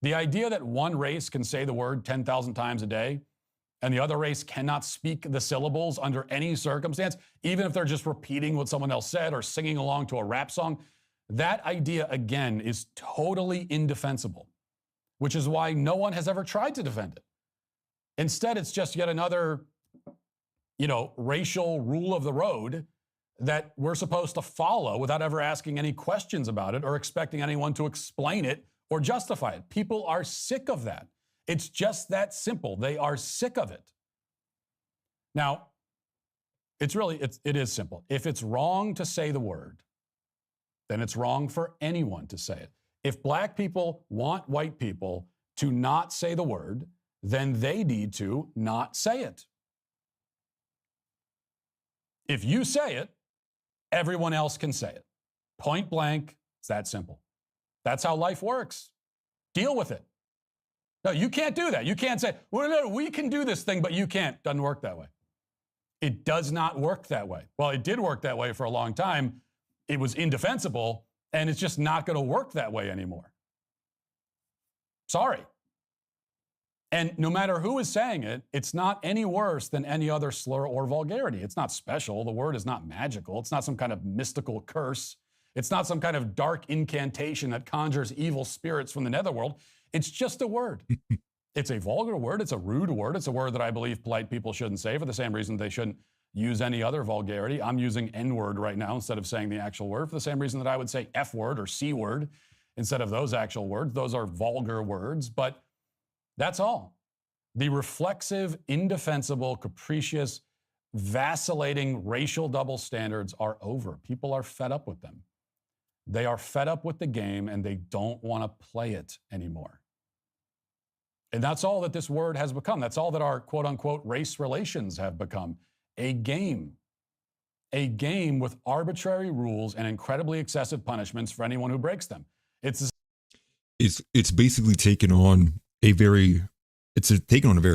Speaker 6: The idea that one race can say the word 10,000 times a day and the other race cannot speak the syllables under any circumstance, even if they're just repeating what someone else said or singing along to a rap song, that idea, again, is totally indefensible, which is why no one has ever tried to defend it. Instead, it's just yet another, racial rule of the road that we're supposed to follow without ever asking any questions about it or expecting anyone to explain it or justify it. People are sick of that. It's just that simple. They are sick of it. Now, it is simple. If it's wrong to say the word, then it's wrong for anyone to say it. If black people want white people to not say the word, then they need to not say it. If you say it, everyone else can say it. Point blank, it's that simple. That's how life works. Deal with it. No, you can't do that. You can't say, well, no, we can do this thing, but you can't. Doesn't work that way. It does not work that way. Well, it did work that way for a long time. It was indefensible, and it's just not going to work that way anymore. Sorry. And no matter who is saying it, it's not any worse than any other slur or vulgarity. It's not special. The word is not magical. It's not some kind of mystical curse. It's not some kind of dark incantation that conjures evil spirits from the netherworld. It's just a word. It's a vulgar word. It's a rude word. It's a word that I believe polite people shouldn't say for the same reason they shouldn't use any other vulgarity. I'm using N-word right now instead of saying the actual word for the same reason that I would say F-word or C-word instead of those actual words. Those are vulgar words, but that's all. The reflexive, indefensible, capricious, vacillating racial double standards are over. People are fed up with them. They are fed up with the game and they don't want to play it anymore. And that's all that this word has become. That's all that our quote unquote race relations have become. A game with arbitrary rules and incredibly excessive punishments for anyone who breaks them. It's
Speaker 2: basically taken on a very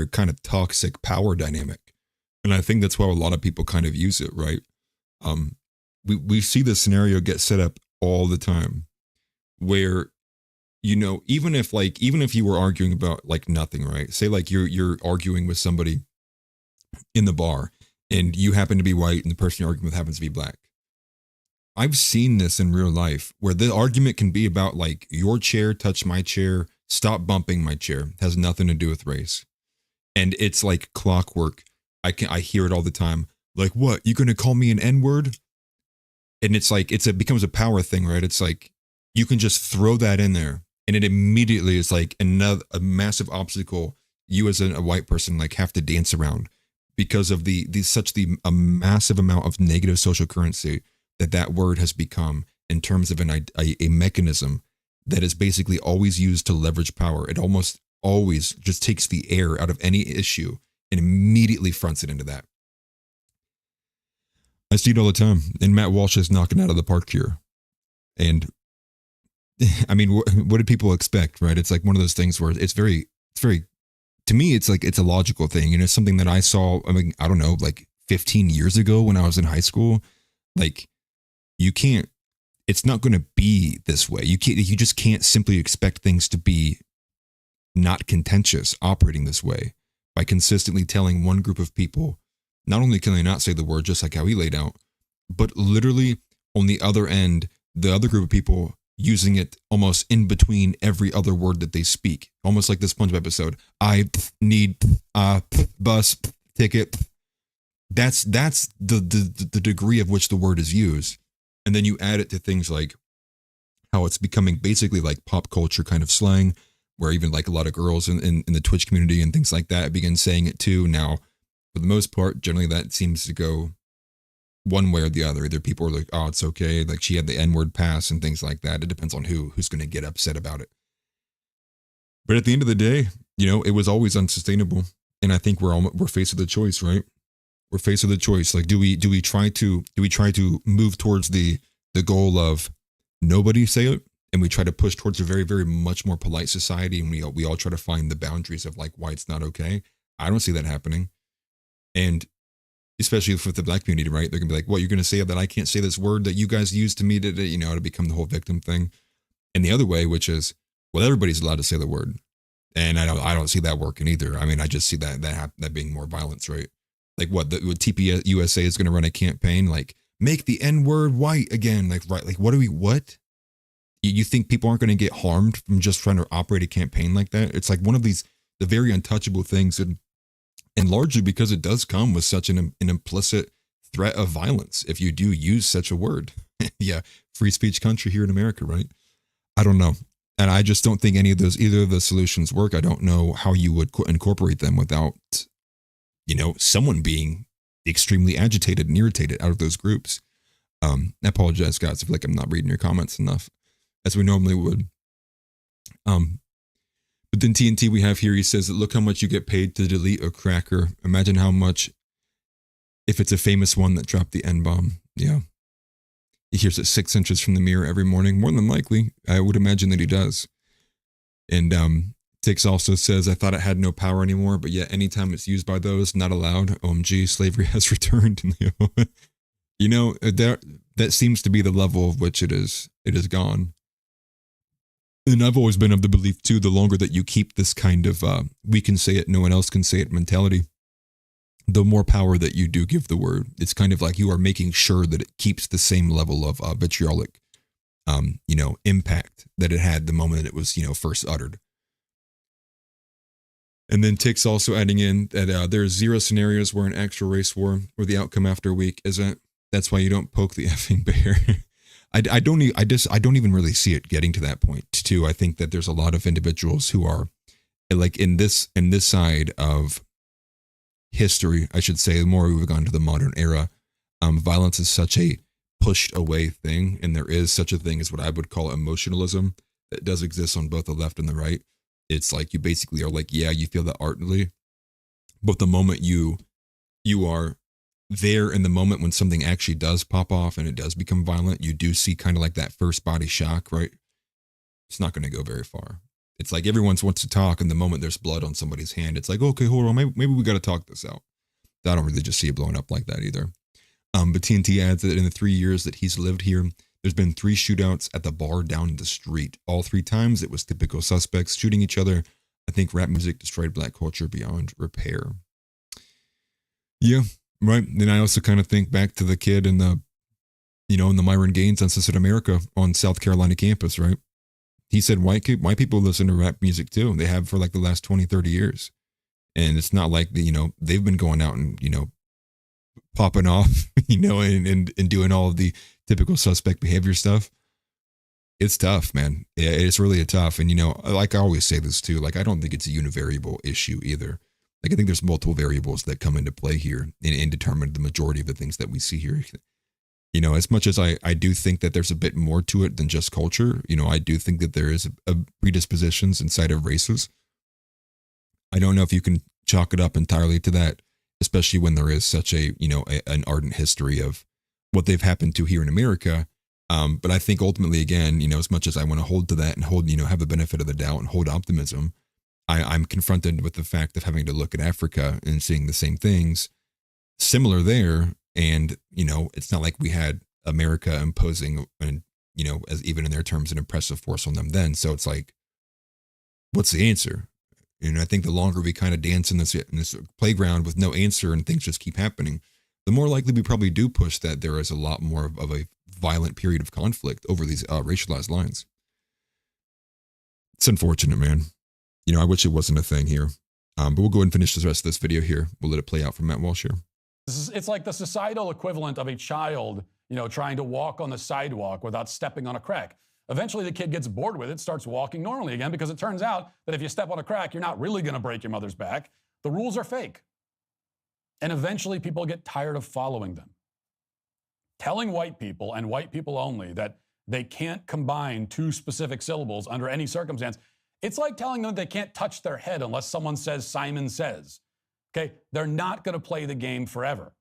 Speaker 2: kind of toxic power dynamic. And I think that's why a lot of people kind of use it, right? We see this scenario get set up all the time where, even if you were arguing about like nothing, right? Say like you're arguing with somebody in the bar and you happen to be white and the person you're arguing with happens to be black. I've seen this in real life where the argument can be about like your chair touched my chair, stop bumping my chair, has nothing to do with race. And it's like clockwork. I hear it all the time. Like, what? You gonna call me an N-word? And it's like, it becomes a power thing, right? It's like, you can just throw that in there and it immediately is like a massive obstacle you as a white person like have to dance around because of a massive amount of negative social currency that word has become in terms of a mechanism that is basically always used to leverage power. It almost always just takes the air out of any issue and immediately fronts it into that. I see it all the time, and Matt Walsh is knocking out of the park here. And I mean, what did people expect, right? It's like one of those things where it's very, to me, it's like, it's a logical thing. And it's something that I saw, I mean, I don't know, like 15 years ago when I was in high school. Like, it's not going to be this way. You just can't simply expect things to be not contentious operating this way by consistently telling one group of people, not only can they not say the word just like how he laid out, but literally on the other end, the other group of people using it almost in between every other word that they speak. Almost like this SpongeBob episode. I need bus ticket. That's the degree of which the word is used. And then you add it to things like how it's becoming basically like pop culture kind of slang, where even like a lot of girls in the Twitch community and things like that begin saying it too. Now, for the most part, generally that seems to go one way or the other. Either people are like, oh, it's okay, like she had the N-word pass and things like that. It depends on who's going to get upset about it. But at the end of the day, it was always unsustainable. And I think we're faced with a choice, right? We're faced with a choice. Like, do we try to move towards the goal of nobody say it, and we try to push towards a very, very much more polite society, and we all try to find the boundaries of like why it's not okay? I don't see that happening. And especially with the black community, right? They're gonna be like, "What, you're gonna say that I can't say this word that you guys used to me to become the whole victim thing?" And the other way, which is, well, everybody's allowed to say the word, and I don't see that working either. I mean, I just see that being more violence, right? Like what TP USA is gonna run a campaign like make the N-word white again, like right? Like what? You think people aren't gonna get harmed from just trying to operate a campaign like that? It's like one of the very untouchable things, and largely because it does come with such an implicit threat of violence if you do use such a word. Yeah, free speech country here in America, right? I don't know. And I just don't think either of the solutions work. I don't know how you would incorporate them without, someone being extremely agitated and irritated out of those groups. I apologize, guys. I feel like I'm not reading your comments enough as we normally would. But then TNT we have here, he says, look how much you get paid to delete a cracker. Imagine how much if it's a famous one that dropped the N-bomb. Yeah. He hears it 6 inches from the mirror every morning. More than likely, I would imagine that he does. And Tix also says, I thought it had no power anymore, but yet anytime it's used by those, not allowed. OMG, slavery has returned. That seems to be the level of which it is gone. And I've always been of the belief too, the longer that you keep this kind of we can say it, no one else can say it mentality, the more power that you do give the word. It's kind of like you are making sure that it keeps the same level of vitriolic, impact that it had the moment that it was, first uttered. And then Tix also adding in that there are 0 scenarios where an actual race war or the outcome after a week isn't. That's why you don't poke the effing bear. I don't even really see it getting to that point too. I think that there's a lot of individuals who are like in this side of history, I should say, the more we've gone to the modern era, violence is such a pushed away thing. And there is such a thing as what I would call emotionalism that does exist on both the left and the right. It's like you basically are like, yeah, you feel that ardently, but the moment you are there in the moment when something actually does pop off and it does become violent, you do see kind of like that first body shock, right? It's not going to go very far. It's like everyone wants to talk, and the moment there's blood on somebody's hand, it's like, okay, hold on, maybe we got to talk this out. I don't really just see it blowing up like that either. But TNT adds that in the 3 years that he's lived here, there's been 3 shootouts at the bar down the street. All 3 times it was typical suspects shooting each other. I think rap music destroyed black culture beyond repair. Yeah. Right. Then I also kind of think back to the kid in the Myron Gaines Uncensored America on South Carolina campus, right? He said white people listen to rap music too. They have for like the last 20, 30 years. And it's not like, they've been going out and, popping off, and doing all of the typical suspect behavior stuff. It's tough, man. Yeah, it's really tough. And, like I always say this too, like, I don't think it's a univariable issue either. Like, I think there's multiple variables that come into play here and determine the majority of the things that we see here. As much as I do think that there's a bit more to it than just culture, I do think that there is a predispositions inside of races. I don't know if you can chalk it up entirely to that, especially when there is such an ardent history of what they've happened to here in America. But I think ultimately, again, as much as I want to hold to that and have the benefit of the doubt and hold optimism, I'm confronted with the fact of having to look at Africa and seeing the same things similar there. And, it's not like we had America imposing and, as even in their terms, an oppressive force on them then. So it's like, what's the answer? I think the longer we kind of dance in this playground with no answer and things just keep happening, the more likely we probably do push that there is a lot more of a violent period of conflict over these racialized lines. It's unfortunate, man. I wish it wasn't a thing here. But we'll go ahead and finish the rest of this video here. We'll let it play out from Matt Walsh here.
Speaker 6: It's like the societal equivalent of a child, trying to walk on the sidewalk without stepping on a crack. Eventually, the kid gets bored with it, starts walking normally again, because it turns out that if you step on a crack, you're not really going to break your mother's back. The rules are fake. And eventually, people get tired of following them. Telling white people, and white people only, that they can't combine two specific syllables under any circumstance, it's like telling them they can't touch their head unless someone says Simon Says. Okay? They're not going to play the game forever.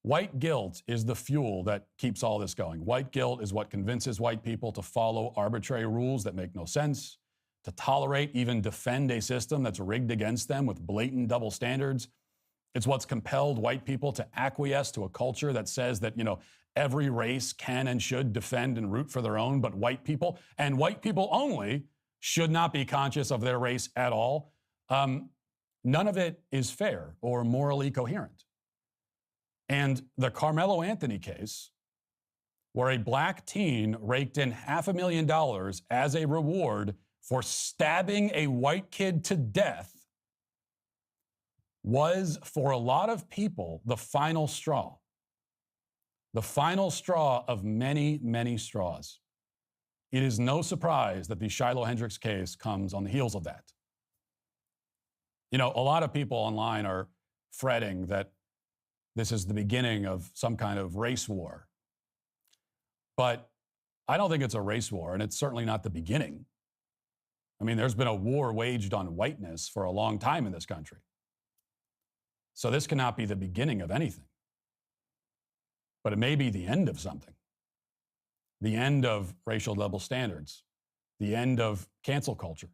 Speaker 6: White guilt is the fuel that keeps all this going. White guilt is what convinces white people to follow arbitrary rules that make no sense, to tolerate, even defend a system that's rigged against them with blatant double standards. It's what's compelled white people to acquiesce to a culture that says that, every race can and should defend and root for their own, but white people, and white people only, should not be conscious of their race at all. None of it is fair or morally coherent. And the Carmelo Anthony case, where a black teen raked in $500,000 as a reward for stabbing a white kid to death, was, for a lot of people, the final straw. The final straw of many, many straws. It is no surprise that the Shiloh Hendricks case comes on the heels of that. A lot of people online are fretting that this is the beginning of some kind of race war. But I don't think it's a race war, and it's certainly not the beginning. I mean, there's been a war waged on whiteness for a long time in this country. So this cannot be the beginning of anything. But it may be the end of something. The end of racial double standards. The end of cancel culture.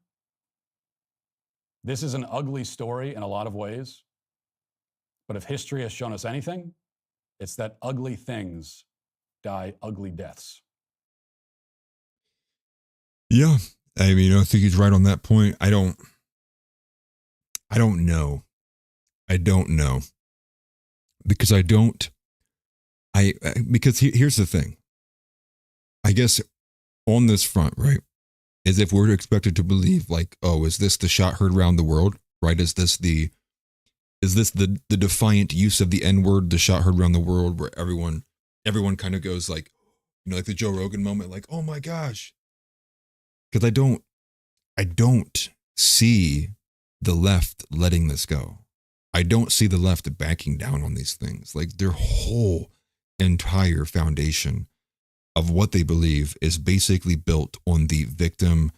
Speaker 6: This is an ugly story in a lot of ways. But if history has shown us anything, it's that ugly things die ugly deaths.
Speaker 2: Yeah. I mean, I think he's right on that point. I don't know. Because here's the thing. I guess on this front, right, is if we're expected to believe like, oh, is this the shot heard around the world, right? Is this the defiant use of the N-word, the shot heard around the world, where everyone kind of goes like, like the Joe Rogan moment, like, oh my gosh. Because I don't see the left letting this go. I don't see the left backing down on these things. Like, their whole entire foundation of what they believe is basically built on the victim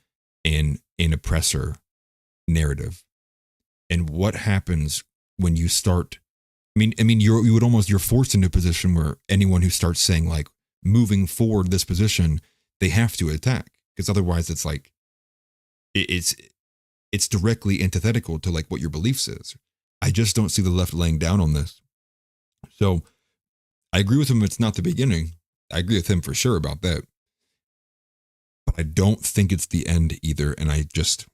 Speaker 2: and oppressor narrative. And what happens when you start, you're forced into a position where anyone who starts saying like moving forward this position, they have to attack, because otherwise it's like, it's directly antithetical to like what your beliefs is. I just don't see the left laying down on this. So I agree with him. It's not the beginning. I agree with him for sure about that. But I don't think it's the end either. And I just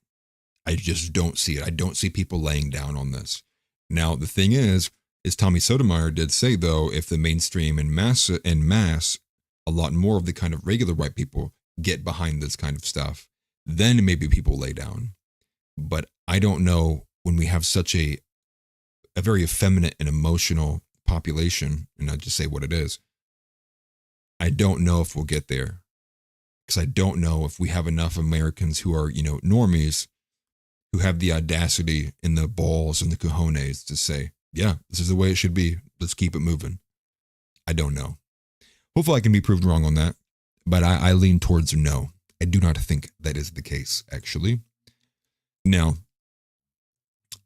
Speaker 2: don't see it. I don't see people laying down on this. Now, the thing is Tommy Sotomayor did say, though, if the mainstream and mass, a lot more of the kind of regular white people get behind this kind of stuff, then maybe people lay down. But I don't know, when we have such a very effeminate and emotional population, and I'll just say what it is, I don't know if we'll get there. Because I don't know if we have enough Americans who are, normies, who have the audacity and the balls and the cojones to say, yeah, this is the way it should be. Let's keep it moving. I don't know. Hopefully I can be proved wrong on that, but I lean towards no. I do not think that is the case, actually. Now,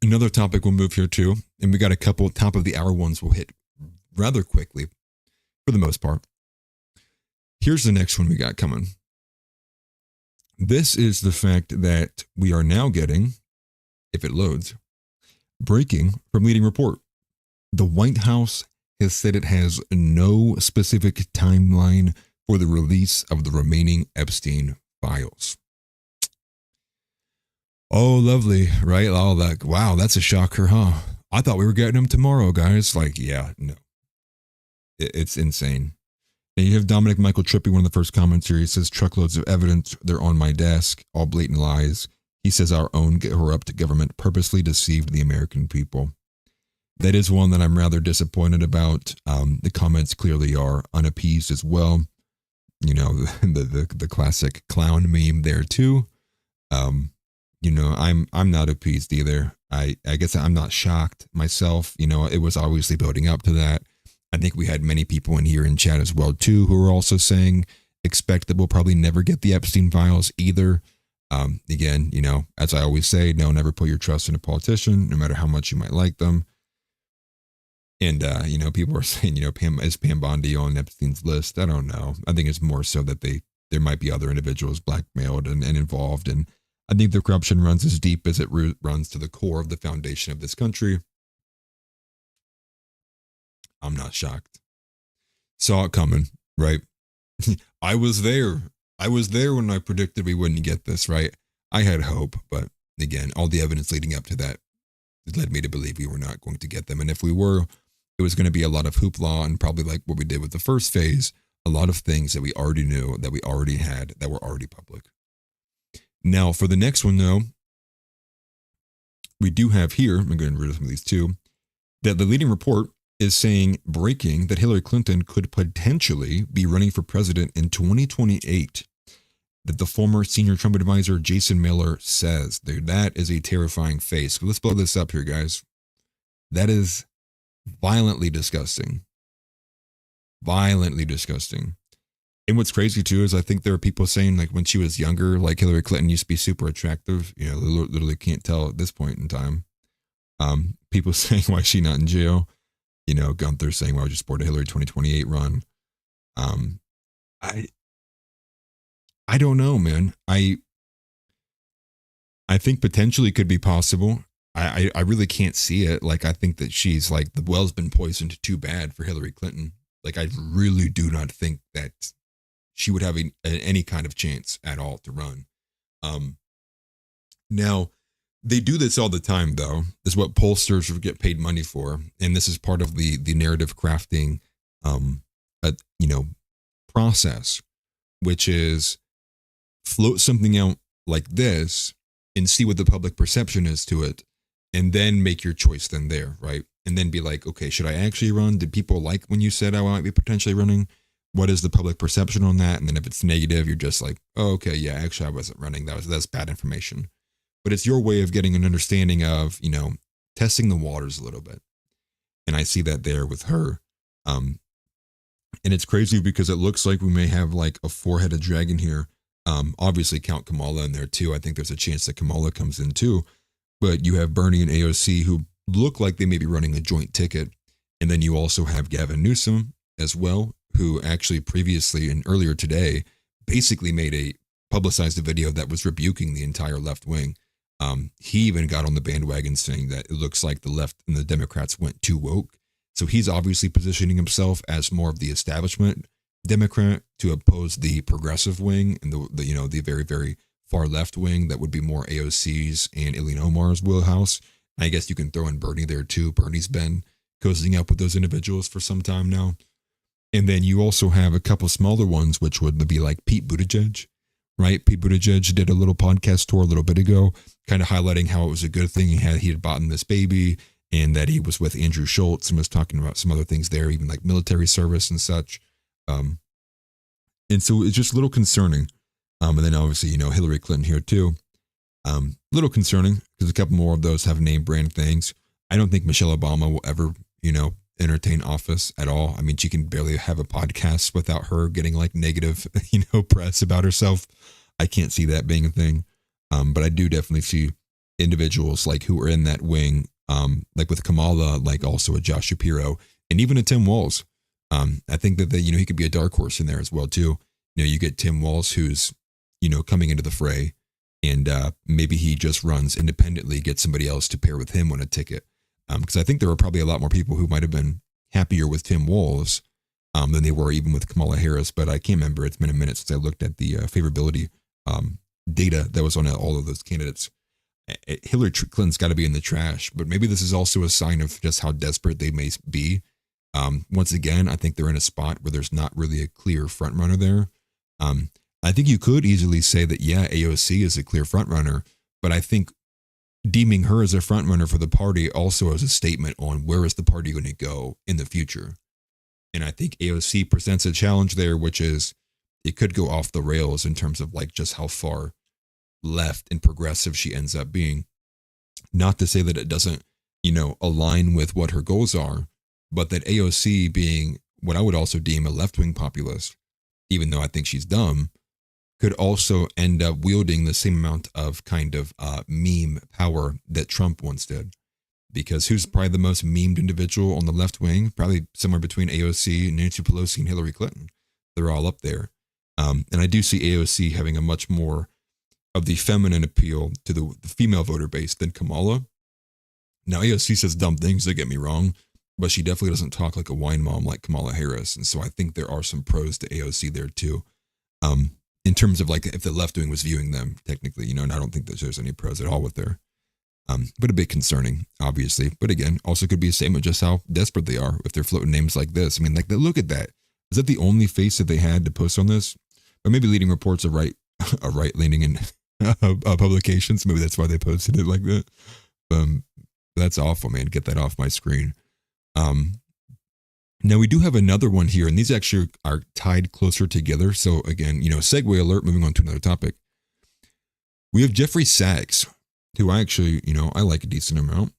Speaker 2: another topic we'll move here to, and we got a couple top of the hour ones we'll hit rather quickly, for the most part. Here's the next one we got coming. This is the fact that we are now getting, if it loads, breaking from leading report. The White House has said it has no specific timeline for the release of the remaining Epstein files. Oh, lovely, right? Oh, like, wow, that's a shocker, huh? I thought we were getting them tomorrow, guys. Like, yeah, no. It's insane. And you have Dominic Michael Trippi, one of the first comments here. He says, truckloads of evidence, they're on my desk, all blatant lies. He says our own corrupt government purposely deceived the American people. That is one that I'm rather disappointed about. The comments clearly are unappeased as well. The classic clown meme there too. I'm not appeased either. I guess I'm not shocked myself. It was obviously building up to that. I think we had many people in here in chat as well too who were also saying expect that we'll probably never get the Epstein files either. Again, as I always say, no, never put your trust in a politician, no matter how much you might like them. And people are saying, is Pam Bondi on Epstein's list? I don't know. I think it's more so that there might be other individuals blackmailed and involved, and I think the corruption runs as deep as it runs to the core of the foundation of this country. I'm not shocked. Saw it coming, right? I was there. I was there when I predicted we wouldn't get this, right? I had hope, but again, all the evidence leading up to that led me to believe we were not going to get them. And if we were, it was going to be a lot of hoopla and probably like what we did with the first phase, a lot of things that we already knew, that we already had, that were already public. Now, for the next one, though, we do have here, I'm going to read some of these too, that the leading report is saying, breaking, that Hillary Clinton could potentially be running for president in 2028. That the former senior Trump advisor, Jason Miller, says. That is a terrifying face. Let's blow this up here, guys. That is violently disgusting. Violently disgusting. And what's crazy, too, is I think there are people saying, like, when she was younger, like, Hillary Clinton used to be super attractive. Literally can't tell at this point in time. People saying, why is she not in jail? Gunther saying, well, I just support a Hillary 2028 run. I don't know, man. I think potentially could be possible. I really can't see it. Like, I think that she's like, the well's been poisoned too bad for Hillary Clinton. Like, I really do not think that she would have any kind of chance at all to run. Now, they do this all the time, though. This is what pollsters get paid money for. And this is part of the narrative crafting, process, which is float something out like this and see what the public perception is to it, and then make your choice then there, right? And then be like, okay, should I actually run? Did people like when you said I might be potentially running? What is the public perception on that? And then if it's negative, you're just like, oh, okay, yeah, actually I wasn't running. That's bad information. But it's your way of getting an understanding of, testing the waters a little bit. And I see that there with her. And it's crazy because it looks like we may have like a four-headed dragon here. Obviously count Kamala in there too. I think there's a chance that Kamala comes in too. But you have Bernie and AOC who look like they may be running a joint ticket. And then you also have Gavin Newsom as well, who actually previously and earlier today basically publicized a video that was rebuking the entire left wing. He even got on the bandwagon saying that it looks like the left and the Democrats went too woke. So he's obviously positioning himself as more of the establishment Democrat to oppose the progressive wing and the very, very far left wing that would be more AOC's and Ilhan Omar's wheelhouse. And I guess you can throw in Bernie there too. Bernie's been cozying up with those individuals for some time now. And then you also have a couple smaller ones, which would be like Pete Buttigieg, right? Pete Buttigieg did a little podcast tour a little bit ago, kind of highlighting how it was a good thing he had bought this baby and that he was with Andrew Schultz and was talking about some other things there, even like military service and such. And so it's just a little concerning. And then obviously, Hillary Clinton here too. A little concerning because a couple more of those have name brand things. I don't think Michelle Obama will ever, entertain office at all. I mean, she can barely have a podcast without her getting like negative, press about herself. I can't see that being a thing. But I do definitely see individuals like who are in that wing, like with Kamala, like also a Josh Shapiro and even a Tim Walz. I think that he could be a dark horse in there as well too. You get Tim Walz who's, coming into the fray, and maybe he just runs independently, get somebody else to pair with him on a ticket. Because I think there were probably a lot more people who might have been happier with Tim Walz than they were even with Kamala Harris. But I can't remember. It's been a minute since I looked at the favorability data that was on all of those candidates. Hillary Clinton's got to be in the trash, but maybe this is also a sign of just how desperate they may be. Once again, I think they're in a spot where there's not really a clear front runner there. I think you could easily say that, yeah, AOC is a clear front runner, but I think deeming her as a front runner for the party also as a statement on where is the party going to go in the future. And I think AOC presents a challenge there, which is it could go off the rails in terms of like just how far left and progressive she ends up being. Not to say that it doesn't, align with what her goals are, but that AOC being what I would also deem a left-wing populist, even though I think she's dumb, could also end up wielding the same amount of kind of meme power that Trump once did. Because who's probably the most memed individual on the left wing? Probably somewhere between AOC, Nancy Pelosi, and Hillary Clinton. They're all up there. And I do see AOC having a much more of the feminine appeal to the female voter base than Kamala. Now, AOC says dumb things, don't get me wrong, but she definitely doesn't talk like a wine mom like Kamala Harris. And so I think there are some pros to AOC there too. In terms of like if the left wing was viewing them technically, and I don't think that there's any pros at all with there. But a bit concerning, obviously. But again, also could be a statement just how desperate they are if they're floating names like this. I mean, like, look at that. Is that the only face that they had to post on this? Or maybe leading reports of right-leaning in publications. Maybe that's why they posted it like that. That's awful, man. Get that off my screen. Now we do have another one here, and these actually are tied closer together. So again, segue alert, moving on to another topic. We have Jeffrey Sachs, who I actually, I like a decent amount,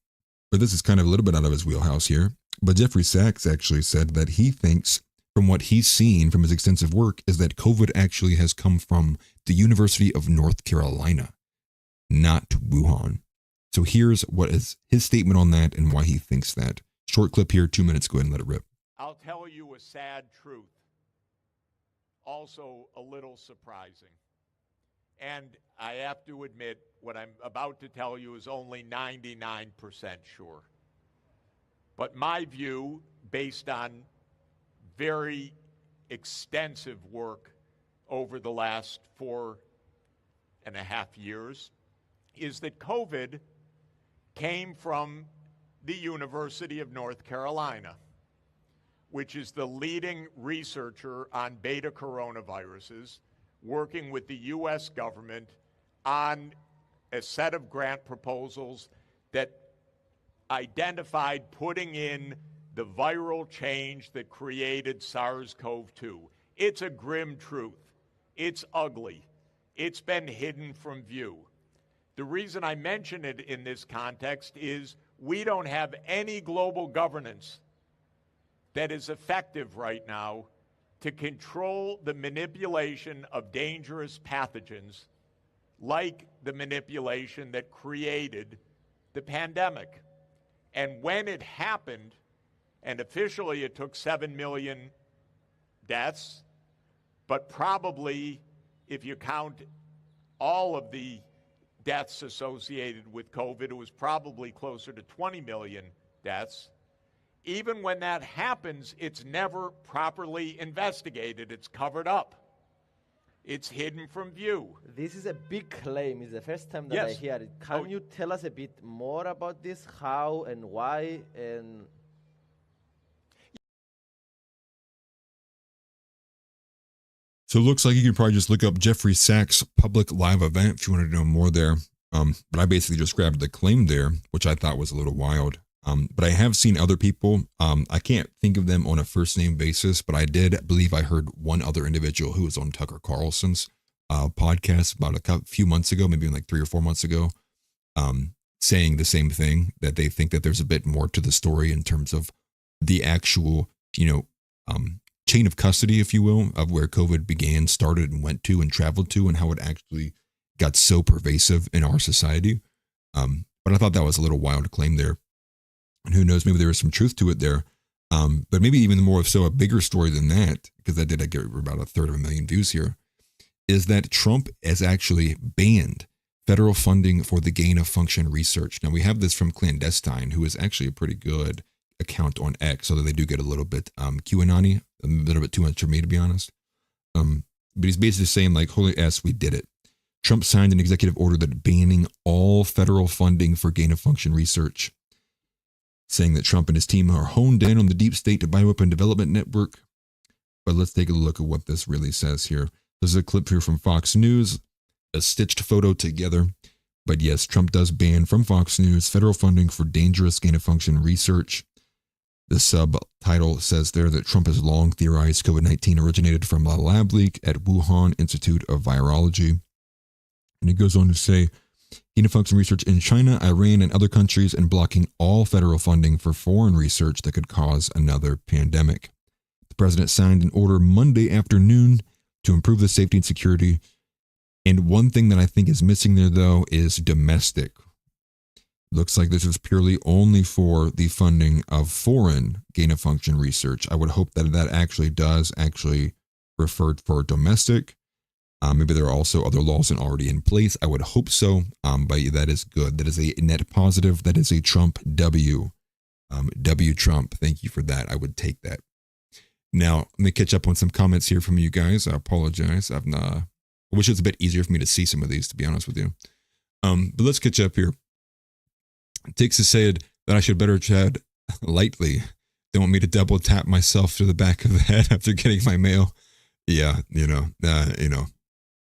Speaker 2: but this is kind of a little bit out of his wheelhouse here. But Jeffrey Sachs actually said that he thinks, from what he's seen from his extensive work, is that COVID actually has come from the University of North Carolina, not Wuhan. So here's what is his statement on that and why he thinks that. Short clip here, 2 minutes, go ahead and let it rip.
Speaker 7: I'll tell you a sad truth, also a little surprising. And I have to admit, what I'm about to tell you is only 99% sure. But my view, based on very extensive work over the last 4.5 years, is that COVID came from the University of North Carolina, which is the leading researcher on beta coronaviruses, working with the U.S. government on a set of grant proposals that identified putting in the viral change that created SARS-CoV-2. It's a grim truth. It's ugly. It's been hidden from view. The reason I mention it in this context is we don't have any global governance that is effective right now to control the manipulation of dangerous pathogens like the manipulation that created the pandemic. And when it happened, and officially it took 7 million deaths, but probably if you count all of the deaths associated with COVID, it was probably closer to 20 million deaths. Even when that happens, it's never properly investigated. It's covered up. It's hidden from view.
Speaker 8: This is a big claim. It's the first time that I hear it. Can you tell us a bit more about this? How and why? And
Speaker 2: So it looks like you can probably just look up Jeffrey Sachs public live event if you want to know more there. But I basically just grabbed the claim there, which I thought was a little wild. But I have seen other people. I can't think of them on a first name basis, but I did believe I heard one other individual who was on Tucker Carlson's podcast about a few months ago, maybe like 3 or 4 months ago, saying the same thing, that they think that there's a bit more to the story in terms of the actual, chain of custody, if you will, of where COVID began, started, and went to and traveled to, and how it actually got so pervasive in our society. But I thought that was a little wild claim there. And who knows, maybe there was some truth to it there. But maybe even more so a bigger story than that, because I did get about 1/3 views here, is that Trump has actually banned federal funding for the gain of function research. Now, we have this from Clandestine, who is actually a pretty good account on X, although they do get a little bit QAnon-y, a little bit too much for me, to be honest. But he's basically saying, like, holy ass, we did it. Trump signed an executive order that banning all federal funding for gain of function research, saying that Trump and his team are honed in on the deep state bioweapon development network. But let's take a look at what this really says here. This is a clip here from Fox News, a stitched photo together. But yes, Trump does ban from Fox News federal funding for dangerous gain of function research. The subtitle says there that Trump has long theorized COVID-19 originated from a lab leak at Wuhan Institute of Virology. And it goes on to say, gain of function research in China, Iran, and other countries, and blocking all federal funding for foreign research that could cause another pandemic. The president signed an order Monday afternoon to improve the safety and security. And one thing that I think is missing there, though, is domestic. Looks like this is purely only for the funding of foreign gain of function research. I would hope that that actually does refer for domestic. Maybe there are also other laws already in place. I would hope so, but that is good. That is a net positive. That is a Trump W. W Trump. Thank you for that. I would take that. Now, let me catch up on some comments here from you guys. I apologize. I wish it was a bit easier for me to see some of these, to be honest with you. But let's catch up here. Tix has said that I should better tread lightly. They want me to double tap myself to the back of the head after getting my mail. Yeah,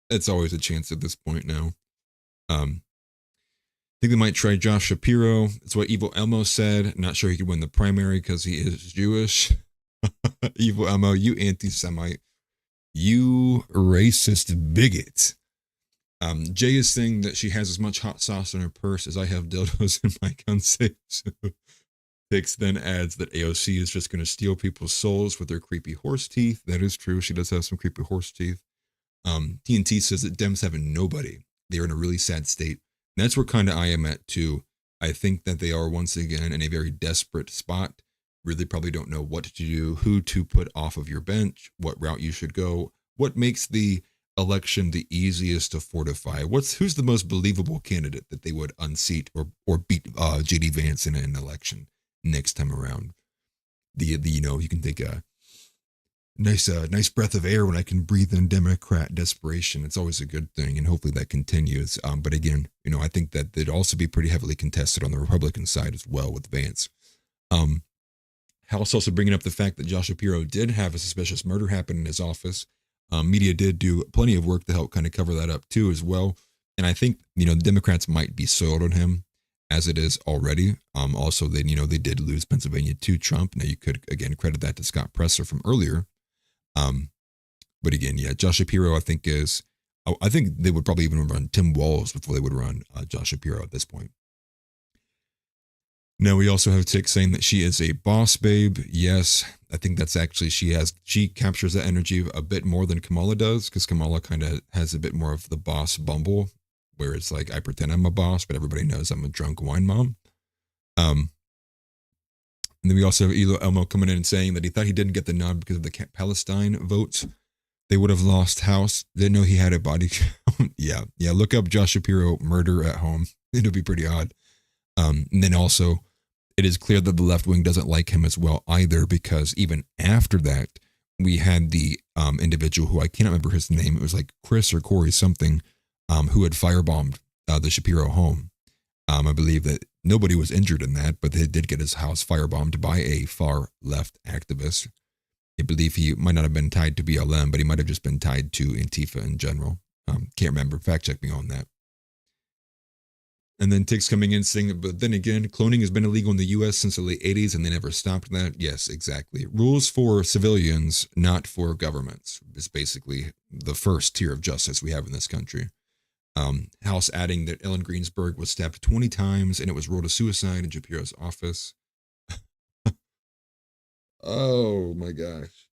Speaker 2: it's always a chance at this point now. I think they might try Josh Shapiro. That's what Evil Elmo said. Not sure he could win the primary because he is Jewish. Evil Elmo, you anti-Semite. You racist bigot. Jay is saying that she has as much hot sauce in her purse as I have dildos in my gun safe. So Tix then adds that AOC is just going to steal people's souls with their creepy horse teeth. That is true. She does have some creepy horse teeth. TNT says that Dems have nobody. They are in a really sad state. And that's where kind of I am at too. I think that they are once again in a very desperate spot. Really probably don't know what to do, who to put off of your bench, what route you should go, what makes the election the easiest to fortify. Who's the most believable candidate that they would unseat or beat JD Vance in an election next time around. You can take a nice breath of air when I can breathe in Democrat desperation. It's always a good thing, and hopefully that continues. But again, I think that they'd also be pretty heavily contested on the Republican side as well with Vance. House also bringing up the fact that Josh Shapiro did have a suspicious murder happen in his office. Media did do plenty of work to help kind of cover that up too as well. And I think, the Democrats might be soiled on him as it is already. Also, they did lose Pennsylvania to Trump. Now you could, again, credit that to Scott Pressler from earlier. But again, yeah, Josh Shapiro, I think they would probably even run Tim Walz before they would run Josh Shapiro at this point. Now we also have Tick saying that she is a boss babe. Yes, I think that's actually, she captures that energy a bit more than Kamala does, because Kamala kind of has a bit more of the boss bumble, where it's like, I pretend I'm a boss, but everybody knows I'm a drunk wine mom. And then we also have Elo Elmo coming in and saying that he thought he didn't get the nod because of the Palestine votes. They would have lost House. Didn't know he had a body count. Yeah. Look up Josh Shapiro murder at home. It'll be pretty odd. And then also, it is clear that the left wing doesn't like him as well either, because even after that, we had the individual who I cannot remember his name. It was like Chris or Corey something, who had firebombed the Shapiro home. I believe that nobody was injured in that, but they did get his house firebombed by a far left activist. I believe he might not have been tied to BLM, but he might have just been tied to Antifa in general. Can't remember. Fact check me on that. And then Tick's coming in saying, but then again, cloning has been illegal in the U.S. since the late 80s and they never stopped that. Yes, exactly. Rules for civilians, not for governments, is basically the first tier of justice we have in this country. House adding that Ellen Greensburg was stabbed 20 times and it was ruled a suicide in Shapiro's office. Oh my gosh.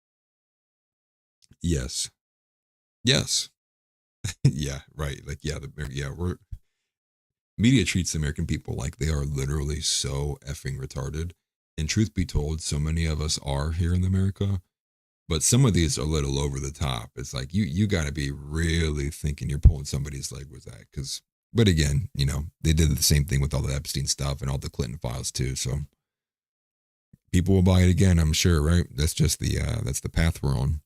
Speaker 2: Yes. Yes. Yeah, right. Like, yeah, media treats the American people like they are literally so effing retarded. And truth be told, so many of us are here in America, but some of these are a little over the top. It's like, you got to be really thinking you're pulling somebody's leg with that. But again, you know, they did the same thing with all the Epstein stuff and all the Clinton files too. So people will buy it again, I'm sure, right? That's just that's the path we're on.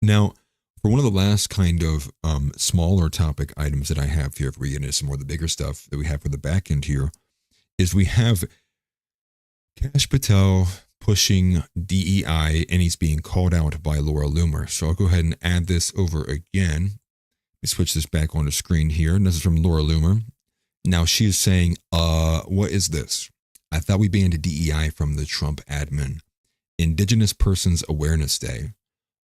Speaker 2: Now, for one of the last kind of smaller topic items that I have here, if we get into some more of the bigger stuff that we have for the back end here, is we have Kash Patel pushing DEI, and he's being called out by Laura Loomer. So I'll go ahead and add this over again. Let me switch this back on the screen here. And this is from Laura Loomer. Now she is saying, what is this? I thought we banned DEI from the Trump admin. Indigenous Persons Awareness Day.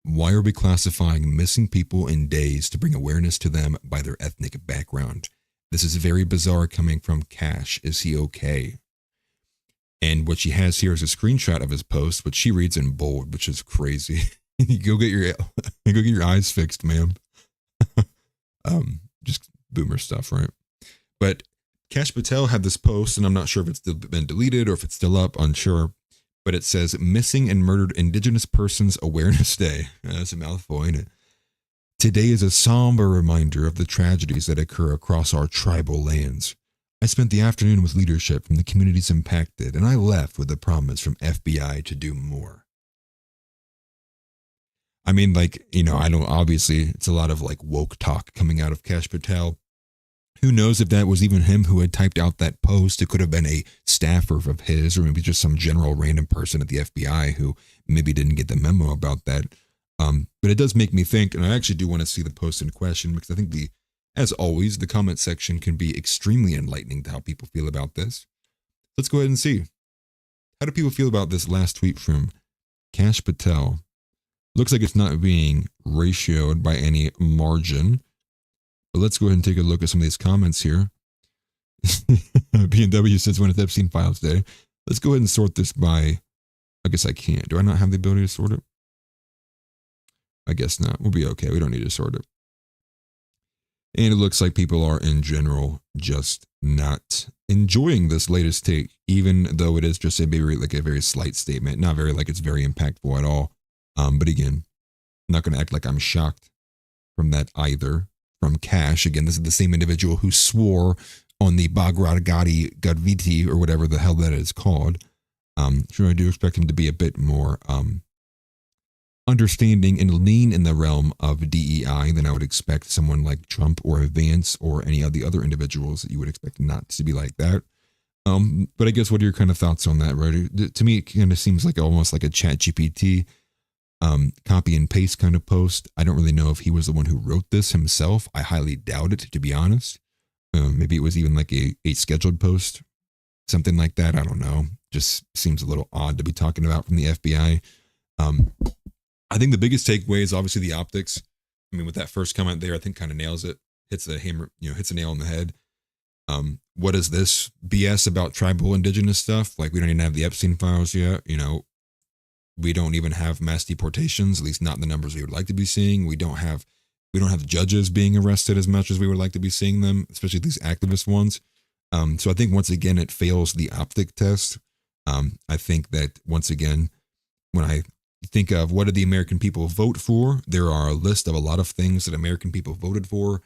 Speaker 2: Why are we classifying missing people in days to bring awareness to them by their ethnic background? This is very bizarre coming from Kash. Is he okay? And what she has here is a screenshot of his post, which she reads in bold, which is crazy. Go get your eyes fixed, ma'am. Just boomer stuff, right? But Kash Patel had this post, and I'm not sure if it's still been deleted or if it's still up, unsure. But it says, Missing and Murdered Indigenous Persons Awareness Day. That's a mouthful, ain't it? Today is a somber reminder of the tragedies that occur across our tribal lands. I spent the afternoon with leadership from the communities impacted, and I left with a promise from FBI to do more. I mean, like, you know, I don't, obviously, it's a lot of like woke talk coming out of Kash Patel. Who knows if that was even him who had typed out that post? It could have been a staffer of his, or maybe just some general random person at the FBI who maybe didn't get the memo about that. But it does make me think, and I actually do want to see the post in question, because I think as always, the comment section can be extremely enlightening to how people feel about this. Let's go ahead and see. How do people feel about this last tweet from Kash Patel? Looks like it's not being ratioed by any margin. But let's go ahead and take a look at some of these comments here. B&W says when it's Epstein Files Day. Let's go ahead and sort this by, I guess I can't. Do I not have the ability to sort it? I guess not. We'll be okay. We don't need to sort it. And it looks like people are in general just not enjoying this latest take, even though it is just a very slight statement. Not very like it's very impactful at all. But again, I'm not going to act like I'm shocked from that either. From Kash. Again, this is the same individual who swore on the Bhagavad Gita or whatever the hell that is called. Sure, I do expect him to be a bit more understanding and lean in the realm of DEI than I would expect someone like Trump or Vance or any of the other individuals that you would expect not to be like that. But I guess what are your kind of thoughts on that, right? To me, it kind of seems like almost like a ChatGPT copy and paste kind of post. I don't really know if he was the one who wrote this himself. I highly doubt it, to be honest. Maybe it was even like a scheduled post, something like that. I don't know. Just seems a little odd to be talking about from the FBI. I think the biggest takeaway is obviously the optics. I mean, with that first comment there, I think kind of nails it. Hits the hammer, hits a nail on the head. What is this BS about tribal indigenous stuff? Like, we don't even have the Epstein files yet. We don't even have mass deportations, at least not in the numbers we would like to be seeing. We don't have judges being arrested as much as we would like to be seeing them, especially these activist ones. So I think once again, it fails the optic test. I think that once again, when I think of what did the American people vote for, there are a list of a lot of things that American people voted for.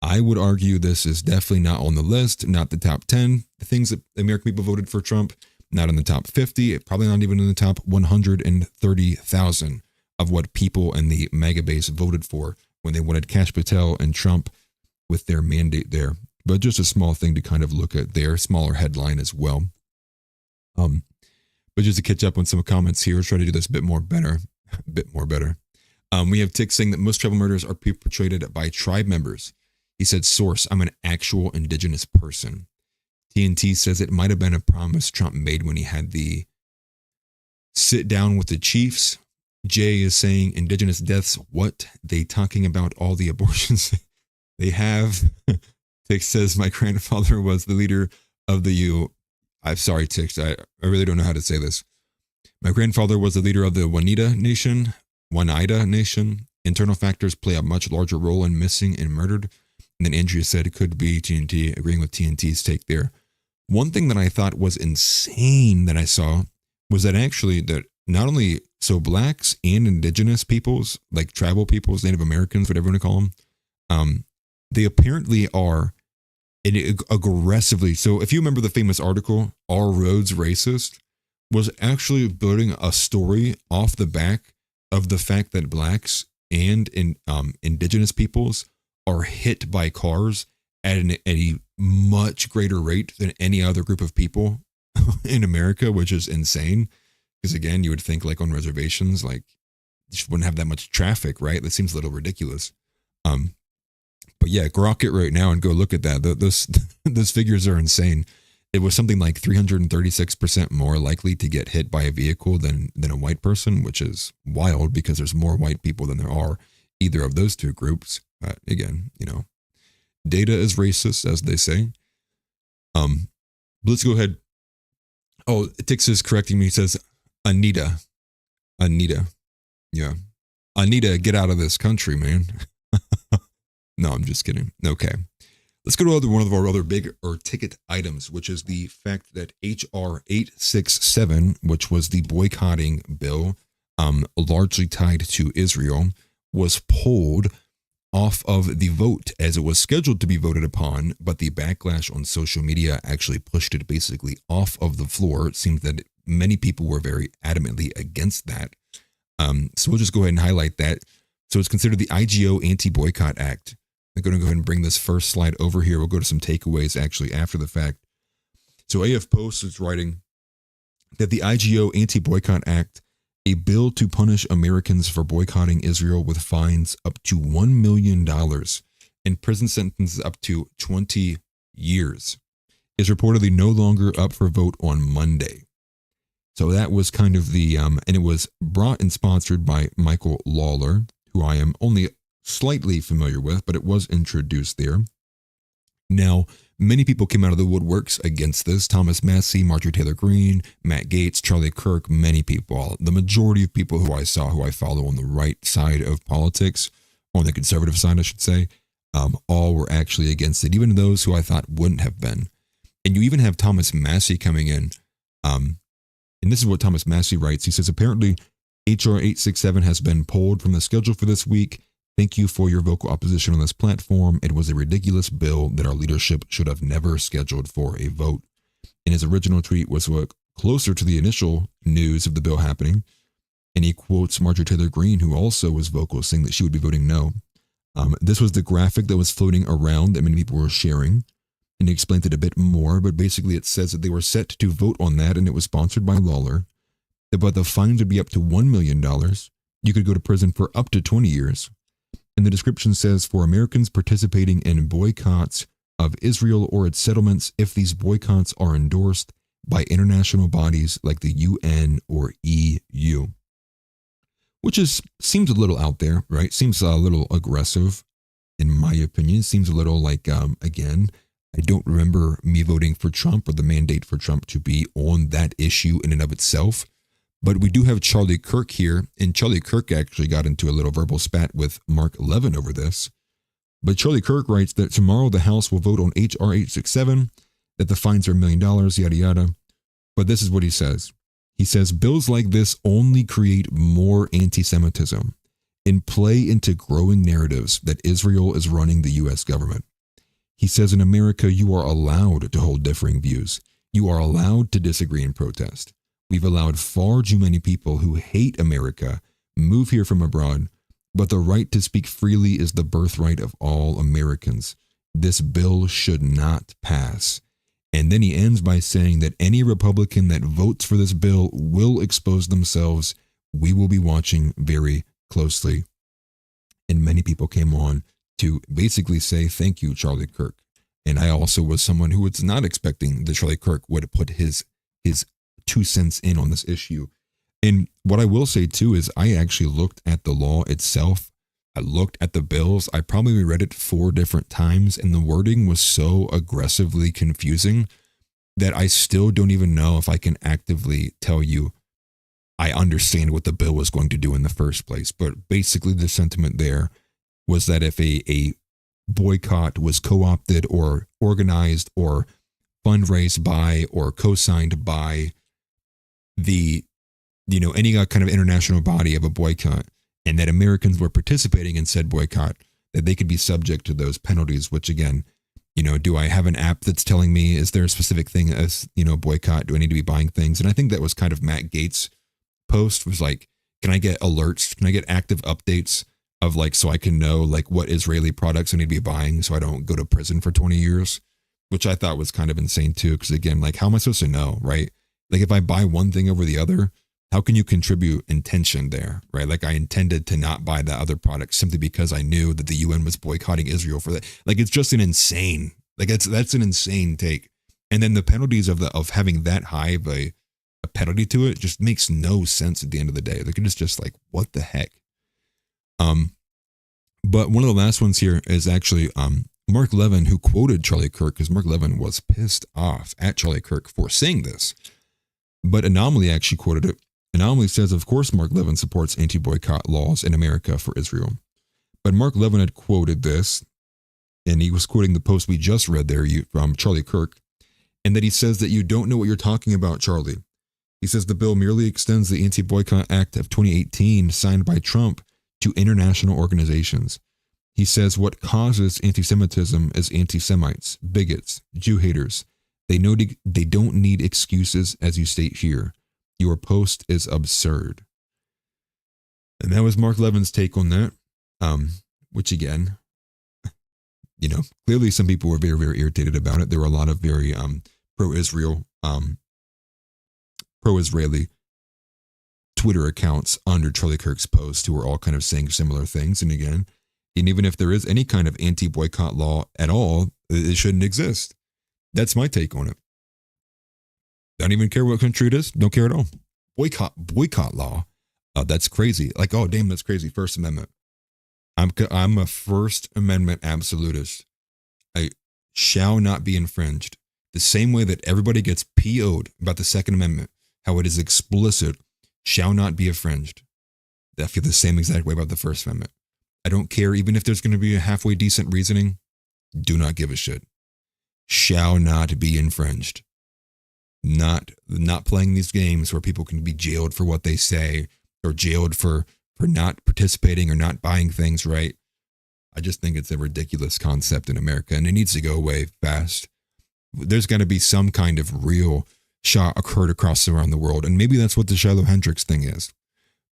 Speaker 2: I would argue this is definitely not on the list, not the top 10, the things that the American people voted for Trump. Not in the top 50, probably not even in the top 130,000 of what people in the MAGA base voted for when they wanted Kash Patel and Trump with their mandate there. But just a small thing to kind of look at there, smaller headline as well. But just to catch up on some comments here, try to do this a bit more better. We have Tick saying that most tribal murders are perpetrated by tribe members. He said, source, I'm an actual indigenous person. TNT says it might have been a promise Trump made when he had the sit down with the chiefs. Jay is saying indigenous deaths. What? They talking about all the abortions they have. Tix says my grandfather was the leader of the I'm sorry, Tix. I really don't know how to say this. My grandfather was the leader of the Oneida Nation. Internal factors play a much larger role in missing and murdered. And then Andrea said it could be TNT, agreeing with TNT's take there. One thing that I thought was insane that I saw was that actually that not only so blacks and indigenous peoples, like tribal peoples, Native Americans, whatever you want to call them, they apparently are aggressively. So if you remember the famous article, Are Roads Racist? Was actually building a story off the back of the fact that blacks and indigenous peoples are hit by cars at a much greater rate than any other group of people in America, which is insane. Because again, you would think like on reservations, like you just wouldn't have that much traffic, right? That seems a little ridiculous. But yeah, grok it right now and go look at that. Those figures are insane. It was something like 336% more likely to get hit by a vehicle than a white person, which is wild because there's more white people than there are either of those two groups. But again, data is racist, as they say. Let's go ahead. Oh, Tix is correcting me. He says, Anita. Yeah. Anita, get out of this country, man. No, I'm just kidding. Okay. Let's go to one of our other big ticket items, which is the fact that HR 867, which was the boycotting bill, largely tied to Israel, was pulled off of the vote as it was scheduled to be voted upon, but the backlash on social media actually pushed it basically off of the floor. It seems that many people were very adamantly against that. So we'll just go ahead and highlight that. So it's considered the IGO Anti-Boycott Act. I'm going to go ahead and bring this first slide over here. We'll go to some takeaways actually after the fact. So AF Post is writing that the IGO Anti-Boycott Act, a bill to punish Americans for boycotting Israel with fines up to $1 million and prison sentences up to 20 years, is reportedly no longer up for vote on Monday. So that was kind of the, and it was brought and sponsored by Michael Lawler, who I am only slightly familiar with, but it was introduced there. Now, many people came out of the woodworks against this. Thomas Massie, Marjorie Taylor Greene, Matt Gaetz, Charlie Kirk, many people. The majority of people who I follow on the right side of politics, on the conservative side, I should say, all were actually against it, even those who I thought wouldn't have been. And you even have Thomas Massie coming in. And this is what Thomas Massie writes. He says, apparently, HR 867 has been pulled from the schedule for this week. Thank you for your vocal opposition on this platform. It was a ridiculous bill that our leadership should have never scheduled for a vote. And his original tweet was closer to the initial news of the bill happening. And he quotes Marjorie Taylor Greene, who also was vocal, saying that she would be voting no. This was the graphic that was floating around that many people were sharing. And he explained it a bit more, but basically it says that they were set to vote on that, and it was sponsored by Lawler. But the fines would be up to $1 million. You could go to prison for up to 20 years. And the description says, for Americans participating in boycotts of Israel or its settlements, if these boycotts are endorsed by international bodies like the UN or EU. Which seems a little out there, right? Seems a little aggressive, in my opinion. Seems a little like, again, I don't remember me voting for Trump or the mandate for Trump to be on that issue in and of itself. But we do have Charlie Kirk here, and Charlie Kirk actually got into a little verbal spat with Mark Levin over this. But Charlie Kirk writes that tomorrow the House will vote on HR 867, that the fines are $1 million, yada, yada. But this is what he says. He says, bills like this only create more anti-Semitism and play into growing narratives that Israel is running the U.S. government. He says, in America, you are allowed to hold differing views. You are allowed to disagree and protest. We've allowed far too many people who hate America move here from abroad, but the right to speak freely is the birthright of all Americans. This bill should not pass. And then he ends by saying that any Republican that votes for this bill will expose themselves. We will be watching very closely. And many people came on to basically say thank you, Charlie Kirk. And I also was someone who was not expecting that Charlie Kirk would put his 2 cents in on this issue. And what I will say too is I actually looked at the law itself. I looked at the bills. I probably read it 4 different times, and the wording was so aggressively confusing that I still don't even know if I can actively tell you I understand what the bill was going to do in the first place. But basically the sentiment there was that if a boycott was co-opted or organized or fundraised by or co-signed by the, any kind of international body of a boycott, and that Americans were participating in said boycott, that they could be subject to those penalties, which again, do I have an app that's telling me, is there a specific thing as, boycott? Do I need to be buying things? And I think that was kind of Matt Gaetz' post, was like, can I get alerts? Can I get active updates of so I can know what Israeli products I need to be buying so I don't go to prison for 20 years, which I thought was kind of insane too. Because again, how am I supposed to know, right? If I buy one thing over the other, how can you contribute intention there, right? I intended to not buy that other product simply because I knew that the UN was boycotting Israel for that. It's just an insane, that's an insane take. And then the penalties of having that high of a penalty to it just makes no sense at the end of the day. It's just what the heck? But one of the last ones here is actually Mark Levin, who quoted Charlie Kirk, because Mark Levin was pissed off at Charlie Kirk for saying this. But Anomaly actually quoted it. Anomaly says, of course, Mark Levin supports anti-boycott laws in America for Israel. But Mark Levin had quoted this, and he was quoting the post we just read there from Charlie Kirk, and that he says that you don't know what you're talking about, Charlie. He says the bill merely extends the Anti-Boycott Act of 2018 signed by Trump to international organizations. He says what causes anti-Semitism is anti-Semites, bigots, Jew haters. They don't need excuses, as you state here. Your post is absurd. And that was Mark Levin's take on that, which again, clearly some people were very, very irritated about it. There were a lot of very pro-Israel, pro-Israeli Twitter accounts under Charlie Kirk's post who were all kind of saying similar things. And again, and even if there is any kind of anti-boycott law at all, it shouldn't exist. That's my take on it. Don't even care what country it is. Don't care at all. Boycott law. That's crazy. Oh, damn, that's crazy. First Amendment. I'm a First Amendment absolutist. I shall not be infringed. The same way that everybody gets PO'd about the Second Amendment, how it is explicit, shall not be infringed. I feel the same exact way about the First Amendment. I don't care, even if there's going to be a halfway decent reasoning. Do not give a shit. Shall not be infringed. Not playing these games where people can be jailed for what they say, or jailed for not participating or not buying things right. I just think it's a ridiculous concept in America, and it needs to go away fast. There's got to be some kind of real shot occurred around the world, and maybe that's what the Shiloh Hendricks thing is.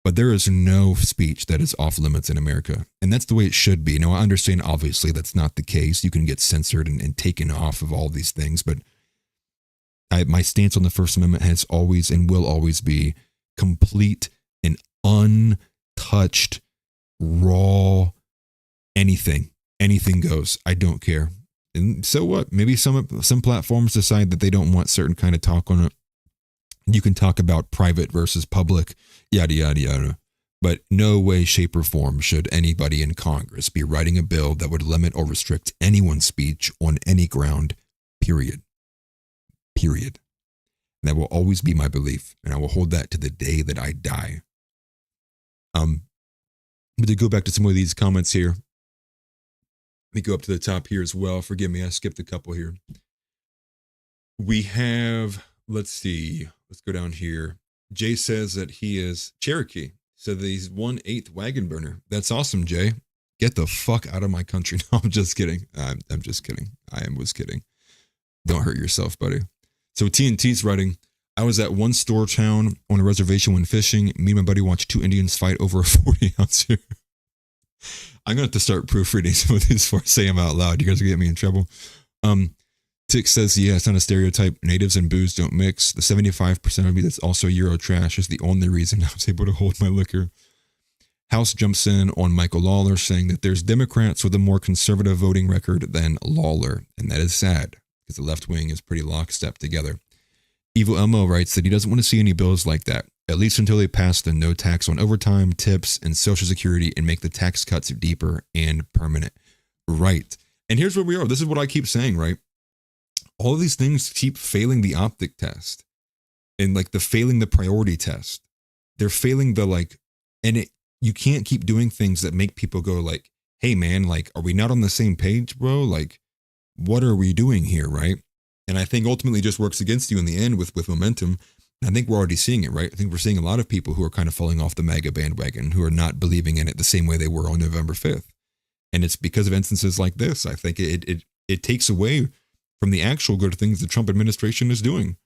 Speaker 2: But there is no speech that is off limits in America, and that's the way it should be. Now, I understand, obviously, that's not the case. You can get censored and taken off of all these things, but my stance on the First Amendment has always and will always be complete and untouched, raw, anything goes. I don't care. And so what? Maybe some platforms decide that they don't want certain kind of talk on it. You can talk about private versus public, yada, yada, yada. But no way, shape, or form should anybody in Congress be writing a bill that would limit or restrict anyone's speech on any ground, period. Period. And that will always be my belief, and I will hold that to the day that I die. But to go back to some of these comments here, let me go up to the top here as well. Forgive me, I skipped a couple here. We have, let's see, let's go down here. Jay says that he is Cherokee, so that he's 1/8 wagon burner. That's awesome, Jay. Get the fuck out of my country. No, I'm just kidding. I'm just kidding. I was kidding. Don't hurt yourself, buddy. So TNT's writing, I was at one store town on a reservation when fishing. Me and my buddy watched 2 Indians fight over a 40-ounce here. I'm going to have to start proofreading some of these before I say them out loud. You guys will get me in trouble. Tick says, yeah, it's not a stereotype. Natives and booze don't mix. The 75% of me that's also Euro trash is the only reason I was able to hold my liquor. House jumps in on Michael Lawler, saying that there's Democrats with a more conservative voting record than Lawler. And that is sad, because the left wing is pretty lockstep together. Evil Elmo writes that he doesn't want to see any bills like that, at least until they pass the no tax on overtime, tips, and Social Security and make the tax cuts deeper and permanent. Right. And here's where we are. This is what I keep saying, right? All of these things keep failing the optic test and like the failing the priority test. They're failing the like, and you can't keep doing things that make people go like, hey man, like, are we not on the same page, bro? Like, what are we doing here, right? And I think ultimately just works against you in the end with momentum. I think we're already seeing it, right? I think we're seeing a lot of people who are kind of falling off the MAGA bandwagon, who are not believing in it the same way they were on November 5th. And it's because of instances like this. I think it takes away from the actual good things the Trump administration is doing.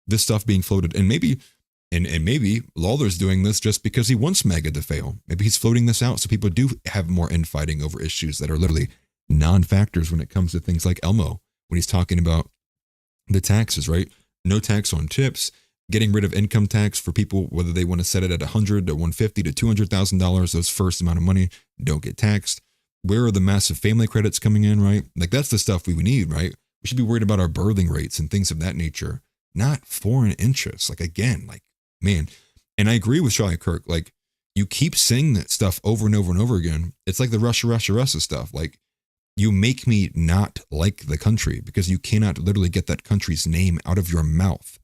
Speaker 2: This stuff being floated. And maybe Lawler's doing this just because he wants MAGA to fail. Maybe he's floating this out so people do have more infighting over issues that are literally non-factors when it comes to things like Elmo, when he's talking about the taxes, right? No tax on tips, getting rid of income tax for people, whether they want to set it at $100 to $150 to $200,000, those first amount of money don't get taxed. Where are the massive family credits coming in, right? Like that's the stuff we need, right? We should be worried about our birthing rates and things of that nature, not foreign interests. Like again, like man, and I agree with Charlie Kirk. Like you keep saying that stuff over and over and over again. It's like the Russia stuff. Like you make me not like the country because you cannot literally get that country's name out of your mouth,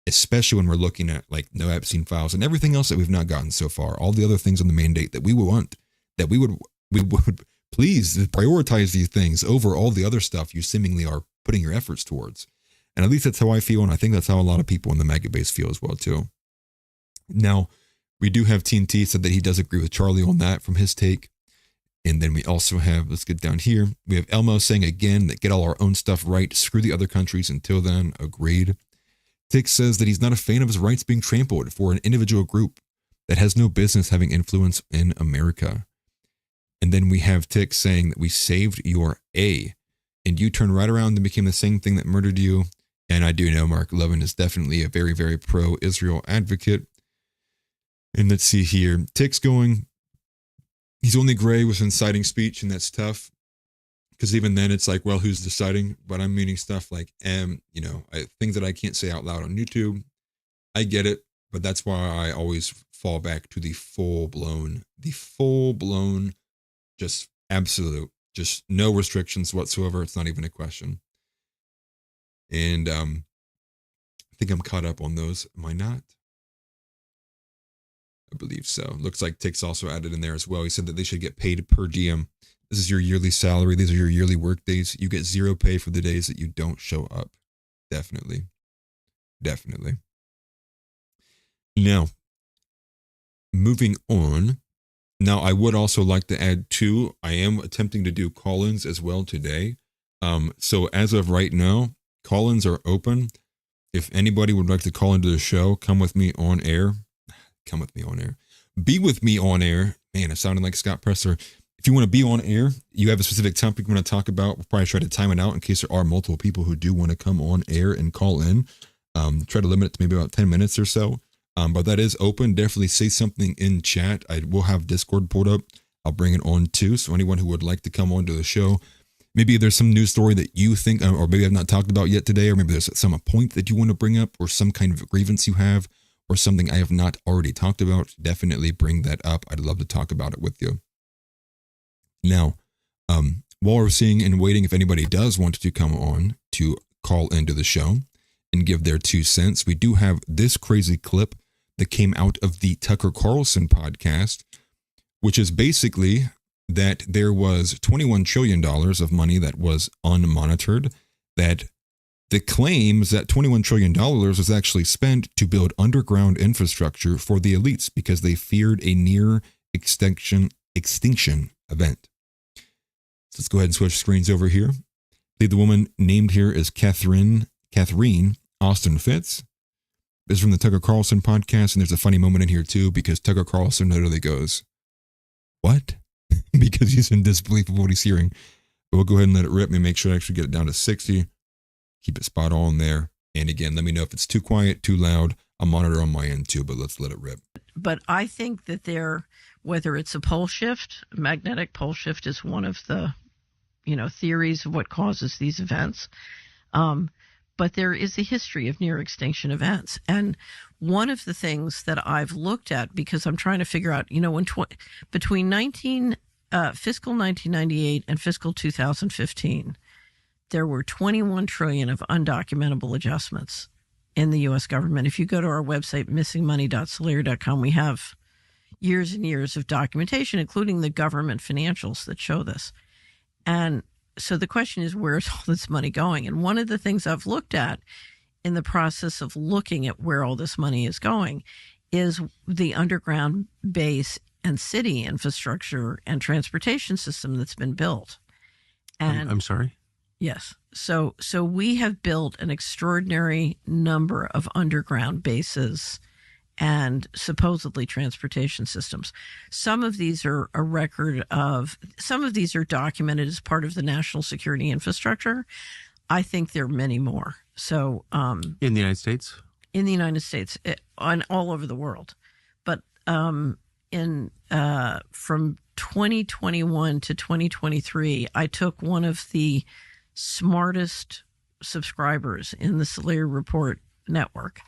Speaker 2: especially when we're looking at like no Epstein files and everything else that we've not gotten so far. All the other things on the mandate that we would want, that we would please prioritize these things over all the other stuff you seemingly are putting your efforts towards. And at least that's how I feel. And I think that's how a lot of people in the MAGA base feel as well, too. Now, we do have TNT said that he does agree with Charlie on that from his take. And then we also have, let's get down here. We have Elmo saying again that get all our own stuff right. Screw the other countries until then. Agreed. Tick says that he's not a fan of his rights being trampled for an individual group that has no business having influence in America. And then we have Tick saying that we saved your A. And you turned right around and became the same thing that murdered you. And I do know Mark Levin is definitely a very, very pro-Israel advocate. And let's see here. Tick's going, he's only gray with inciting speech, and that's tough. Because even then it's like, well, who's deciding? But I'm meaning stuff like, things that I can't say out loud on YouTube. I get it, but that's why I always fall back to the full-blown, just absolute, just no restrictions whatsoever. It's not even a question. And I think I'm caught up on those. Am I not? I believe so. Looks like Tick's also added in there as well. He said that they should get paid per diem. This is your yearly salary. These are your yearly work days. You get zero pay for the days that you don't show up. Definitely. Now, moving on. Now, I would also like to add too, I am attempting to do call-ins as well today. So as of right now, call-ins are open. If anybody would like to call into the show, come with me on air. Be with me on air. Man, it sounded like Scott Pressler. If you want to be on air, you have a specific topic you want to talk about, we'll probably try to time it out in case there are multiple people who do want to come on air and call in. Try to limit it to maybe about 10 minutes or so. But that is open. Definitely say something in chat. I will have Discord pulled up. I'll bring it on too. So anyone who would like to come on to the show, maybe there's some news story that you think, or maybe I've not talked about yet today, or maybe there's some point that you want to bring up, or some kind of grievance you have, or something I have not already talked about, definitely bring that up. I'd love to talk about it with you. Now, while we're seeing and waiting, if anybody does want to come on to call into the show and give their 2 cents, we do have this crazy clip that came out of the Tucker Carlson podcast, which is basically that there was $21 trillion of money that was unmonitored, that the claims that $21 trillion was actually spent to build underground infrastructure for the elites because they feared a near extinction event. So let's go ahead and switch screens over here. The woman named here is Catherine Austin Fitz. This is from the Tucker Carlson podcast, and there's a funny moment in here too because Tucker Carlson literally goes, "What?" because he's in disbelief of what he's hearing. But we'll go ahead and let it rip. Let me make sure I actually get it down to 60. Keep it spot on there. And again, let me know if it's too quiet, too loud. I'll monitor on my end too, but let's let it rip.
Speaker 9: But I think that there whether it's a pole shift, magnetic pole shift is one of the, theories of what causes these events. But there is a history of near extinction events. And one of the things that I've looked at, because I'm trying to figure out, between fiscal 1998 and fiscal 2015, there were 21 trillion of undocumentable adjustments in the U.S. government. If you go to our website, missingmoney.solari.com, we have years and years of documentation, including the government financials that show this. And so the question is, where's all this money going? And one of the things I've looked at in the process of looking at where all this money is going is the underground base and city infrastructure and transportation system that's been built. And
Speaker 10: I'm sorry?
Speaker 9: Yes. So we have built an extraordinary number of underground bases and supposedly transportation systems. Some of these are some of these are documented as part of the national security infrastructure. I think there are many more. So
Speaker 10: in the United States?
Speaker 9: In the United States, on all over the world. But from 2021 to 2023, I took one of the smartest subscribers in the Solari Report network,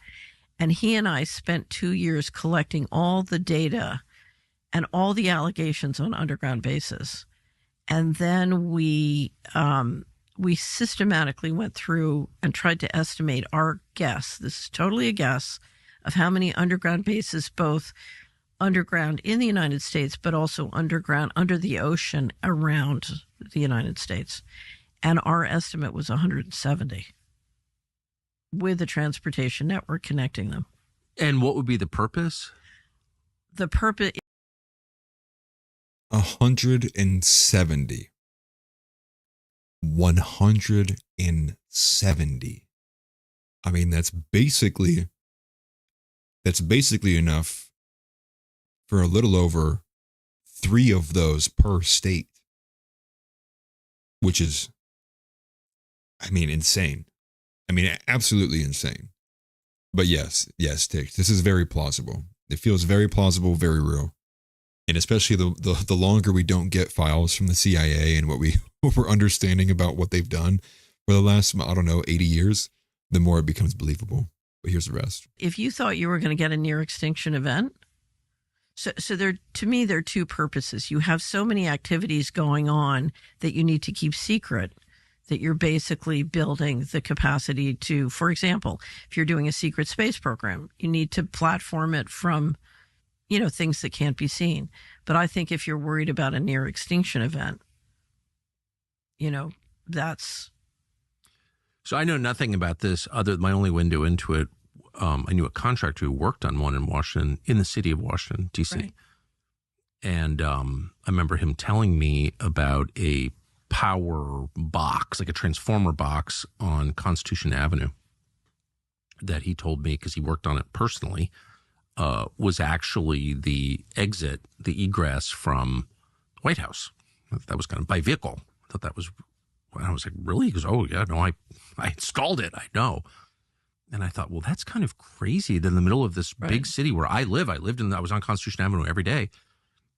Speaker 9: and he and I spent 2 years collecting all the data and all the allegations on underground bases. And then we systematically went through and tried to estimate our guess. This is totally a guess of how many underground bases, both underground in the United States, but also underground under the ocean around the United States. And our estimate was 170. With a transportation network connecting them.
Speaker 10: And what would be the purpose?
Speaker 9: The purpose...
Speaker 2: 170. 170. I mean, that's basically enough for a little over 3 of those per state, which is, insane. Absolutely insane. But yes, Tick, this is very plausible. It feels very plausible, very real. And especially the longer we don't get files from the CIA and what we're understanding about what they've done for the last, 80 years, the more it becomes believable. But here's the rest.
Speaker 9: If you thought you were going to get a near extinction event, so to me, there are 2 purposes. You have so many activities going on that you need to keep secret, that you're basically building the capacity to, for example, if you're doing a secret space program, you need to platform it from, things that can't be seen. But I think if you're worried about a near extinction event, that's...
Speaker 10: So I know nothing about this other than my only window into it. I knew a contractor who worked on one in Washington, in the city of Washington, D.C.
Speaker 9: Right.
Speaker 10: And I remember him telling me about a power box, like a transformer box on Constitution Avenue, that he told me, because he worked on it personally, was actually the exit, the egress from the White House. That was kind of by vehicle. I thought that was, I was like, really? He goes, oh yeah, no, I installed it. I know. And I thought, well, that's kind of crazy that in the middle of this big city where I lived I was on Constitution Avenue every day,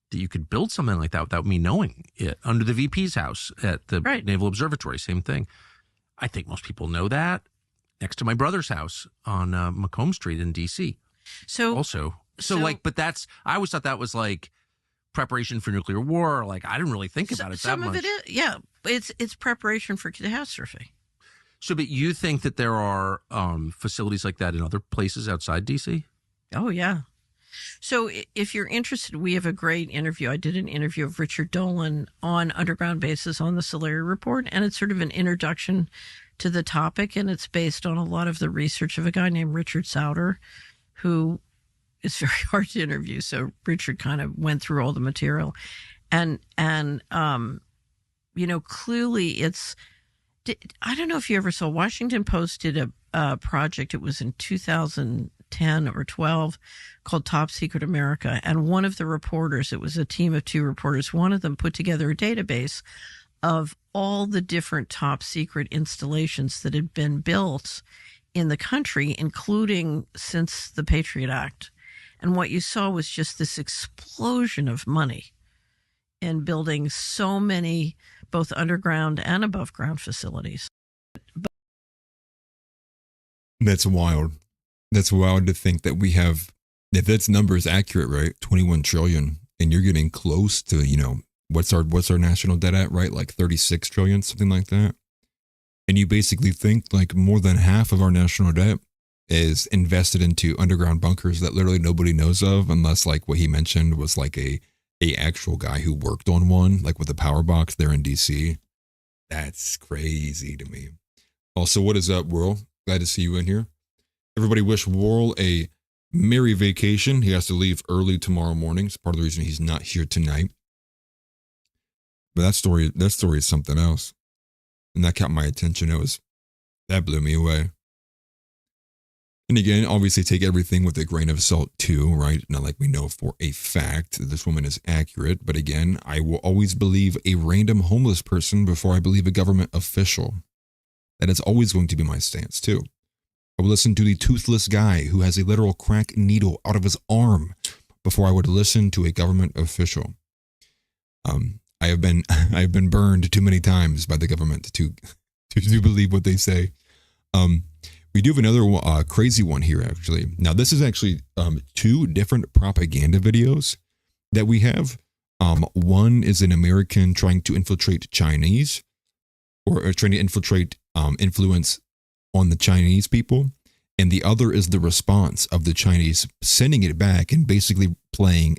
Speaker 10: that you could build something like that without me knowing it. Under the VP's house at the Naval Observatory, same thing. I think most people know that. Next to my brother's house on Macomb Street in D.C. But that's, I always thought that was like preparation for nuclear war. Like, I didn't really think about it that much.
Speaker 9: Some of it is, it's preparation for catastrophe.
Speaker 10: So, but you think that there are facilities like that in other places outside D.C.?
Speaker 9: Oh, yeah. So if you're interested, we have a great interview. I did an interview of Richard Dolan on underground bases on the Solari Report, and it's sort of an introduction to the topic, and it's based on a lot of the research of a guy named Richard Sauter, who is very hard to interview. So Richard kind of went through all the material, and clearly it's, I don't know if you ever saw, Washington Post did a project, it was in 2010 or 12, called Top Secret America. And one of the reporters, it was a team of 2 reporters, one of them put together a database of all the different top secret installations that had been built in the country, including since the Patriot Act. And what you saw was just this explosion of money in building so many, both underground and above ground facilities.
Speaker 2: That's wild. That's wild to think that we have, if that number is accurate, right? 21 trillion, and you're getting close to, you know, what's our national debt at, right? Like 36 trillion, something like that. And you basically think like more than half of our national debt is invested into underground bunkers that literally nobody knows of, unless like what he mentioned was like a actual guy who worked on one, like with a power box there in DC. That's crazy to me. Also, what is up, Whirl? Glad to see you in here. Everybody wish Whirl a merry vacation. He has to leave early tomorrow morning. It's part of the reason he's not here tonight. But that story is something else. And that caught my attention. That blew me away. And again, obviously take everything with a grain of salt too, right? Not like we know for a fact that this woman is accurate. But again, I will always believe a random homeless person before I believe a government official. That is always going to be my stance too. I will listen to the toothless guy who has a literal crack needle out of his arm before I would listen to a government official. I have been burned too many times by the government to believe what they say. We do have another crazy one here, actually. Now, this is actually two different propaganda videos that we have. One is an American trying to infiltrate Chinese, or trying to infiltrate influence on the Chinese people. And the other is the response of the Chinese sending it back and basically playing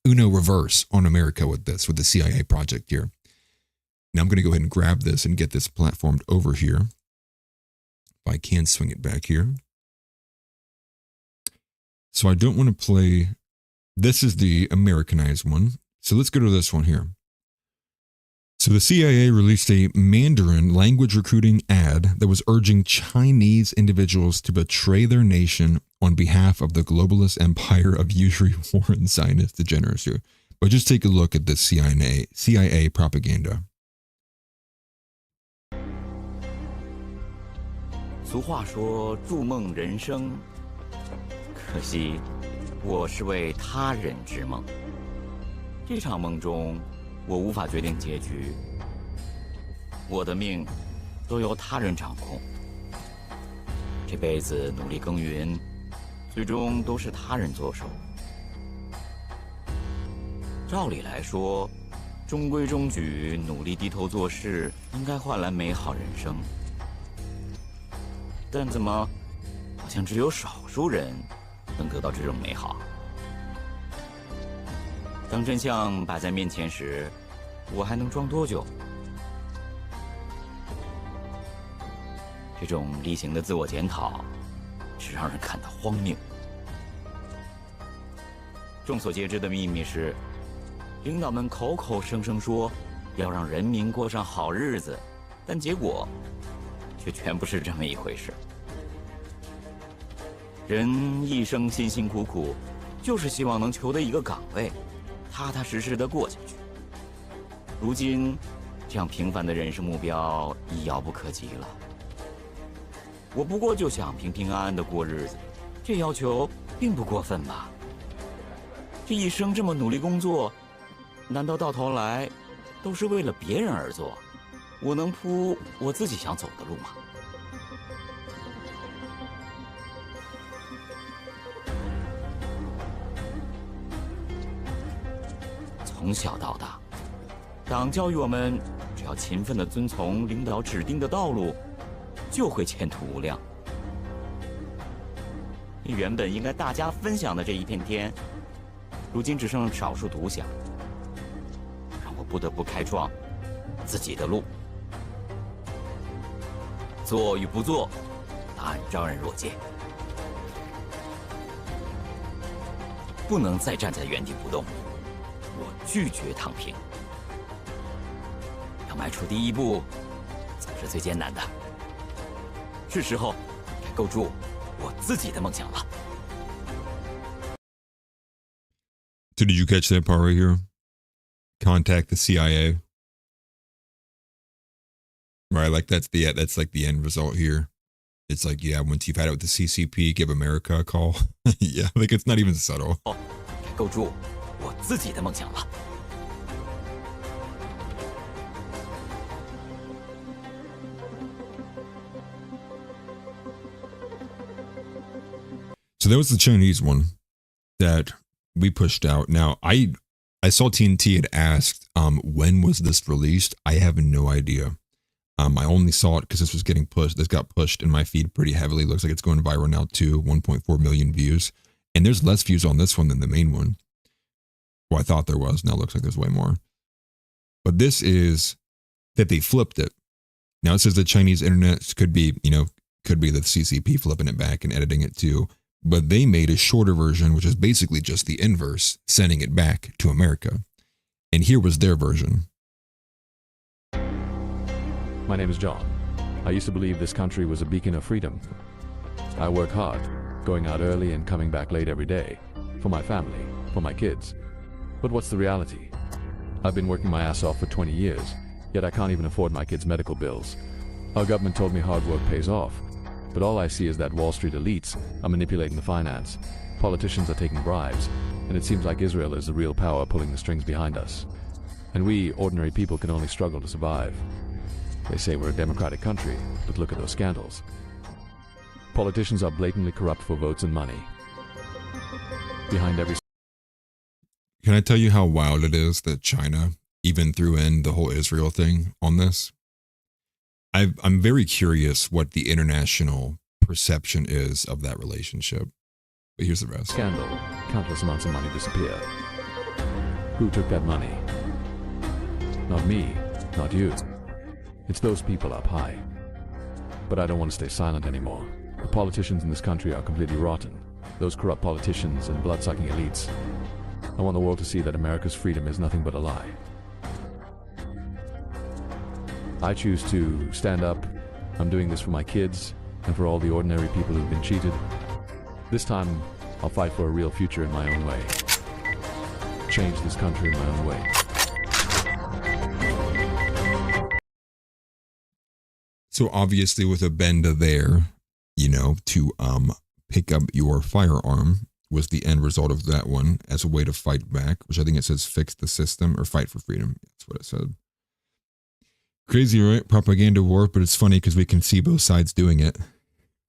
Speaker 2: Uno reverse on America with the CIA project here. Now I'm going to go ahead and grab this and get this platformed over here. If I can swing it back here. So I don't want to play, this is the Americanized one. So let's go to this one here. So the CIA released a Mandarin language recruiting ad that was urging Chinese individuals to betray their nation on behalf of the globalist empire of usury foreign Zionist degenerates here. But just take a look at the CIA propaganda.
Speaker 11: 俗话说筑梦人生，可惜我是为他人之梦。这场梦中，我无法决定结局，我的命都由他人掌控。这辈子努力耕耘，最终都是他人作手。照理来说，中规中矩，努力低头做事，应该换来美好人生。 但怎么，好像只有少数人能得到这种美好？当真相摆在面前时，我还能装多久？这种例行的自我检讨，是让人感到荒谬。众所皆知的秘密是，领导们口口声声说要让人民过上好日子，但结果 却全不是这么一回事。人一生辛辛苦苦，就是希望能求得一个岗位，踏踏实实的过下去。如今，这样平凡的人生目标已遥不可及了。我不过就想平平安安的过日子，这要求并不过分吧？这一生这么努力工作，难道到头来都是为了别人而做？ 我能铺我自己想走的路吗？从小到大，党教育我们，只要勤奋地遵从领导指定的道路，就会前途无量。原本应该大家分享的这一片天，如今只剩少数独享，让我不得不开创自己的路。 做与不做，答案昭然若揭。不能再站在原地不动，我拒绝躺平。要迈出第一步，总是最艰难的。是时候该构筑我自己的梦想了。
Speaker 2: So did you catch that part right here? Contact the CIA. Right, like that's like the end result here. It's like, yeah, once you've had it with the CCP, give America a call. Yeah, like it's not even subtle.
Speaker 11: 构筑我自己的梦想了。
Speaker 2: So there was the Chinese one that we pushed out. Now I saw TNT had asked, when was this released? I have no idea. I only saw it because this was getting pushed. This got pushed in my feed pretty heavily. Looks like it's going viral now too. 1.4 million views, and there's less views on this one than the main one. Well, I thought there was. Now it looks like there's way more. But this is that they flipped it. Now it says the Chinese internet could be, could be the CCP flipping it back and editing it too. But they made a shorter version, which is basically just the inverse, sending it back to America. And here was their version.
Speaker 12: My name is John. I used to believe this country was a beacon of freedom. I work hard, going out early and coming back late every day, for my family, for my kids. But what's the reality? I've been working my ass off for 20 years, yet I can't even afford my kids' medical bills. Our government told me hard work pays off, but all I see is that Wall Street elites are manipulating the finance. Politicians are taking bribes, and it seems like Israel is the real power pulling the strings behind us. And we, ordinary people, can only struggle to survive. They say we're a democratic country, but look at those scandals. Politicians are blatantly corrupt for votes and money. Behind every...
Speaker 2: Can I tell you how wild it is that China even threw in the whole Israel thing on this? I'm very curious what the international perception is of that relationship. But here's the rest.
Speaker 12: Scandal. Countless amounts of money disappear. Who took that money? Not me, not you. It's those people up high. But I don't want to stay silent anymore. The politicians in this country are completely rotten. Those corrupt politicians and blood-sucking elites. I want the world to see that America's freedom is nothing but a lie. I choose to stand up. I'm doing this for my kids and for all the ordinary people who've been cheated. This time, I'll fight for a real future in my own way. Change this country in my own way.
Speaker 2: So obviously with a benda there, to pick up your firearm was the end result of that one as a way to fight back, which I think it says fix the system or fight for freedom. That's what it said. Crazy, right? Propaganda war, but it's funny because we can see both sides doing it,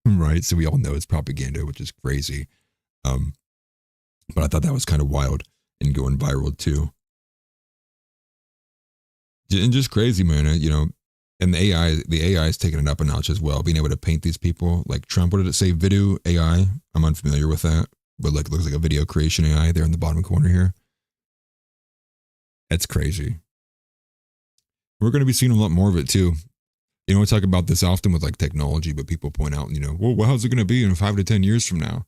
Speaker 2: right? So we all know it's propaganda, which is crazy. But I thought that was kind of wild and going viral too. And just crazy, man. And the AI is taking it up a notch as well, being able to paint these people like Trump. What did it say? Video AI? I'm unfamiliar with that, but it looks like a video creation AI there in the bottom corner here. That's crazy. We're going to be seeing a lot more of it too. We talk about this often with like technology, but people point out, well, how's it going to be in 5 to 10 years from now?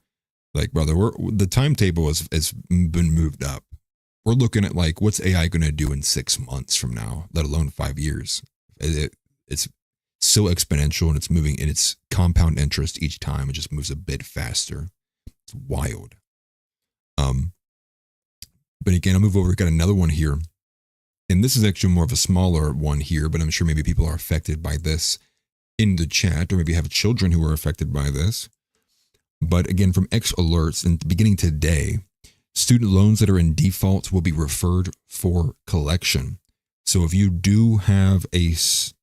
Speaker 2: Like, brother, the timetable has been moved up. We're looking at like, what's AI going to do in 6 months from now, let alone 5 years? It's so exponential and it's moving in its compound interest each time. It just moves a bit faster. It's wild. But again, I'll move over. We've got another one here. And this is actually more of a smaller one here, but I'm sure maybe people are affected by this in the chat, or maybe have children who are affected by this. But again, from X Alerts, and beginning today, student loans that are in default will be referred for collection. So if you do have a student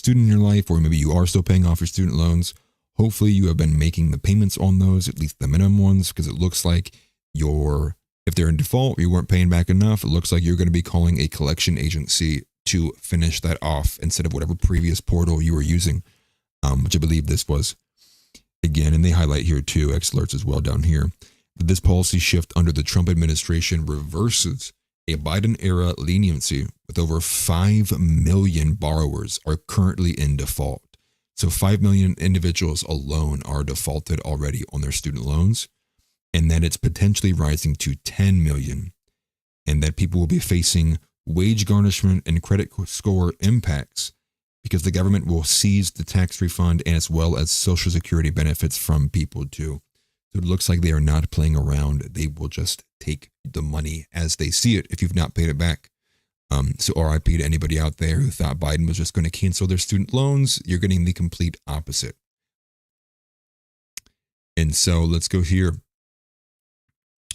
Speaker 2: in your life, or maybe you are still paying off your student loans, hopefully you have been making the payments on those, at least the minimum ones, because it looks like if they're in default, you weren't paying back enough, it looks like you're going to be calling a collection agency to finish that off instead of whatever previous portal you were using, which I believe this was. Again, and they highlight here too, X Alerts as well down here, that this policy shift under the Trump administration reverses a Biden-era leniency with over 5 million borrowers are currently in default. So 5 million individuals alone are defaulted already on their student loans, and that it's potentially rising to 10 million, and that people will be facing wage garnishment and credit score impacts because the government will seize the tax refund and as well as Social Security benefits from people too. So it looks like they are not playing around. They will just take the money as they see it if you've not paid it back. So RIP to anybody out there who thought Biden was just going to cancel their student loans. You're getting the complete opposite. And so let's go here.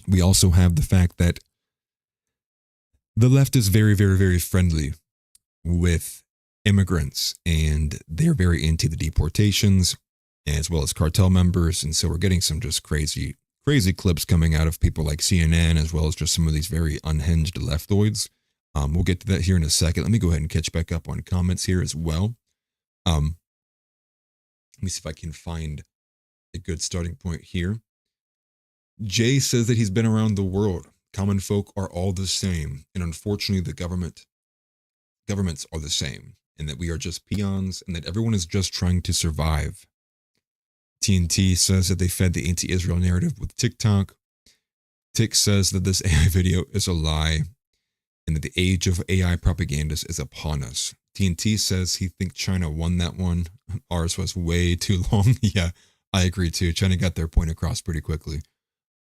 Speaker 2: We also have the fact that the left is very, very, very friendly with immigrants, and they're very into the deportations as well as cartel members. And so we're getting some just crazy clips coming out of people like CNN, as well as just some of these very unhinged leftoids. We'll get to that here in a second. Let me go ahead and catch back up on comments here as well. Let me see if I can find a good starting point here. Jay says that he's been around the world. Common folk are all the same, and unfortunately the governments are the same, and that we are just peons, and that everyone is just trying to survive. TNT says that they fed the anti-Israel narrative with TikTok. Tick says that this AI video is a lie, and that the age of AI propagandists is upon us. TNT says he thinks China won that one. Ours was way too long. Yeah, I agree too. China got their point across pretty quickly.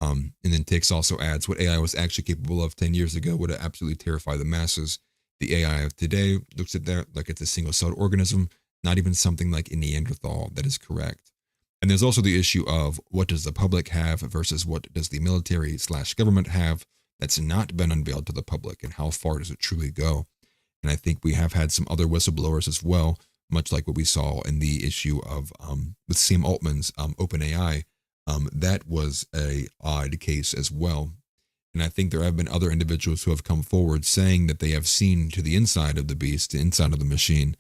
Speaker 2: And then Tix also adds, what AI was actually capable of 10 years ago would have absolutely terrified the masses. The AI of today looks at that like it's a single-celled organism, not even something like a Neanderthal. That is correct. And there's also the issue of what does the public have versus what does the military/government have that's not been unveiled to the public, and how far does it truly go? And I think we have had some other whistleblowers as well, much like what we saw in the issue of with Sam Altman's OpenAI. That was a odd case as well. And I think there have been other individuals who have come forward saying that they have seen to the inside of the beast, the inside of the machine,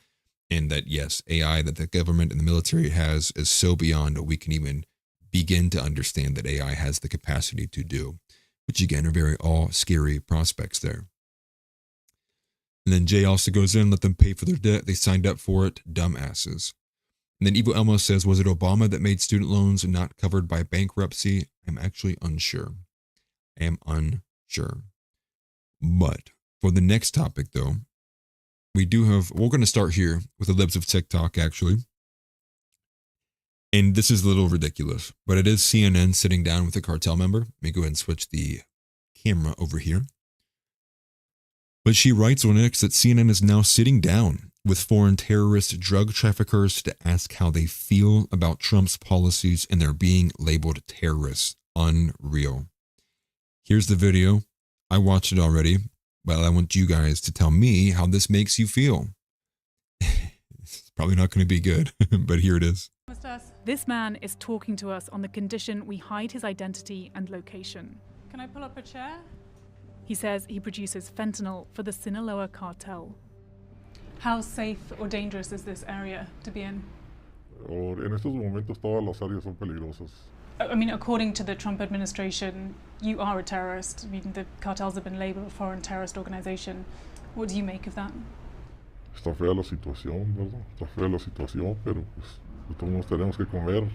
Speaker 2: and that yes, AI that the government and the military has is so beyond what we can even begin to understand that AI has the capacity to do, which again are very all scary prospects there. And then Jay also goes in, let them pay for their debt. They signed up for it, dumbasses. And then Evo Elmo says, was it Obama that made student loans not covered by bankruptcy? I'm actually unsure. I am unsure. But for the next topic, though, we're going to start here with the libs of TikTok, actually. And this is a little ridiculous, but it is CNN sitting down with a cartel member. Let me go ahead and switch the camera over here. But she writes on X that CNN is now sitting down with foreign terrorist drug traffickers to ask how they feel about Trump's policies, and they're being labeled terrorists. Unreal. Here's the video. I watched it already, but I want you guys to tell me how this makes you feel. It's probably not going to be good, but here it is.
Speaker 13: This man is talking to us on the condition we hide his identity and location.
Speaker 14: Can I pull up a chair?
Speaker 13: He says he produces fentanyl for the Sinaloa cartel.
Speaker 14: How safe or dangerous is this area to be in?
Speaker 15: En estos momentos todas las áreas son peligrosas.
Speaker 14: I mean, according to the Trump administration, you are a terrorist. I mean, the cartels have been labeled a foreign terrorist organization. What do you make of that?
Speaker 15: Está fea la situación, ¿verdad? Está fea la situación, pero pues todos tenemos que comer.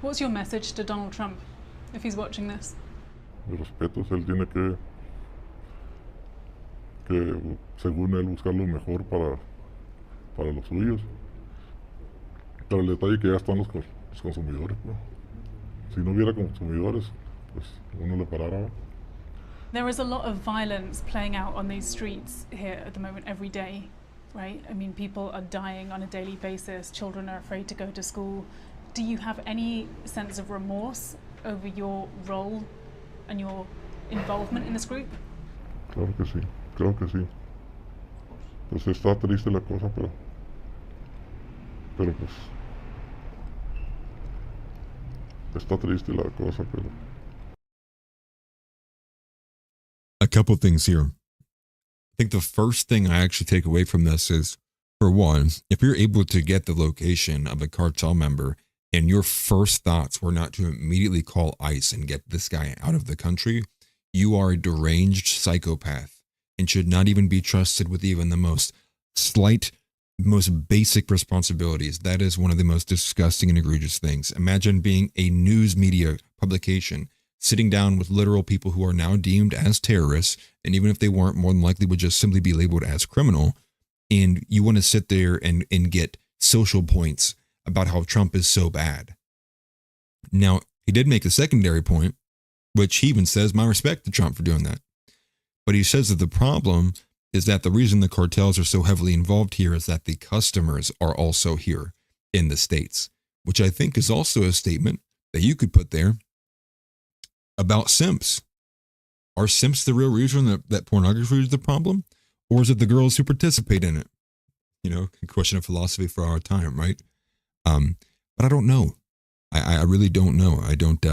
Speaker 14: What's your message to Donald Trump if he's watching this?
Speaker 15: Mi respeto, él tiene que según él buscar lo mejor para los suyos. Pero el detalle que ya están los consumidores, ¿no? Si no hubiera consumidores, pues uno le parara.
Speaker 14: There is a lot of violence playing out on these streets here at the moment every day, right? I mean, people are dying on a daily basis. Children are afraid to go to school. Do you have any sense of remorse over your role and your involvement in this group?
Speaker 15: Claro que sí, creo que sí. Pues está triste la cosa, pero pues está triste la cosa, pero.
Speaker 2: A couple things here. I think the first thing I actually take away from this is, for one, if you're able to get the location of a cartel member and your first thoughts were not to immediately call ICE and get this guy out of the country, you are a deranged psychopath and should not even be trusted with even the most slight, most basic responsibilities. That is one of the most disgusting and egregious things. Imagine being a news media publication, sitting down with literal people who are now deemed as terrorists, and even if they weren't, more than likely would just simply be labeled as criminal, and you want to sit there and get social points about how Trump is so bad. Now, he did make a secondary point, which he even says, my respect to Trump for doing that. But he says that the problem is that the reason the cartels are so heavily involved here is that the customers are also here in the States, which I think is also a statement that you could put there about simps. Are simps the real reason that pornography is the problem? Or is it the girls who participate in it? You know, a question of philosophy for our time, right? But I don't know. I really don't know. I don't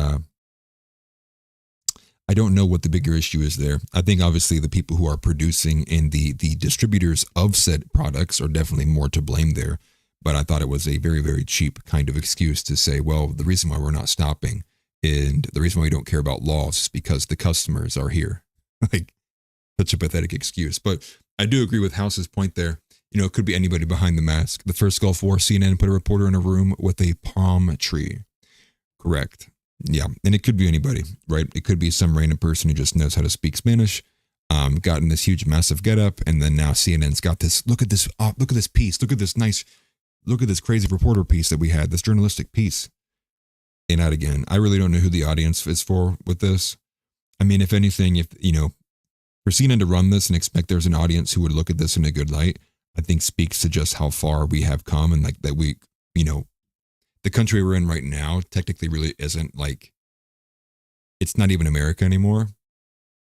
Speaker 2: know what the bigger issue is there. I think obviously the people who are producing and the distributors of said products are definitely more to blame there. But I thought it was a very, very cheap kind of excuse to say, well, the reason why we're not stopping and the reason why we don't care about laws is because the customers are here. Like, such a pathetic excuse. But I do agree with House's point there. You know, it could be anybody behind the mask. The first Gulf War, CNN put a reporter in a room with a palm tree. Correct. Yeah. And it could be anybody, right? It could be some random person who just knows how to speak Spanish, gotten this huge, massive getup, and then now CNN's got this, look at this piece, look at this crazy reporter piece that we had, this journalistic piece. And out again, I really don't know who the audience is for with this. I mean, if anything, if, you know, for CNN to run this and expect there's an audience who would look at this in a good light, I think speaks to just how far we have come, and like that we, you know, the country we're in right now technically really isn't like, it's not even America anymore.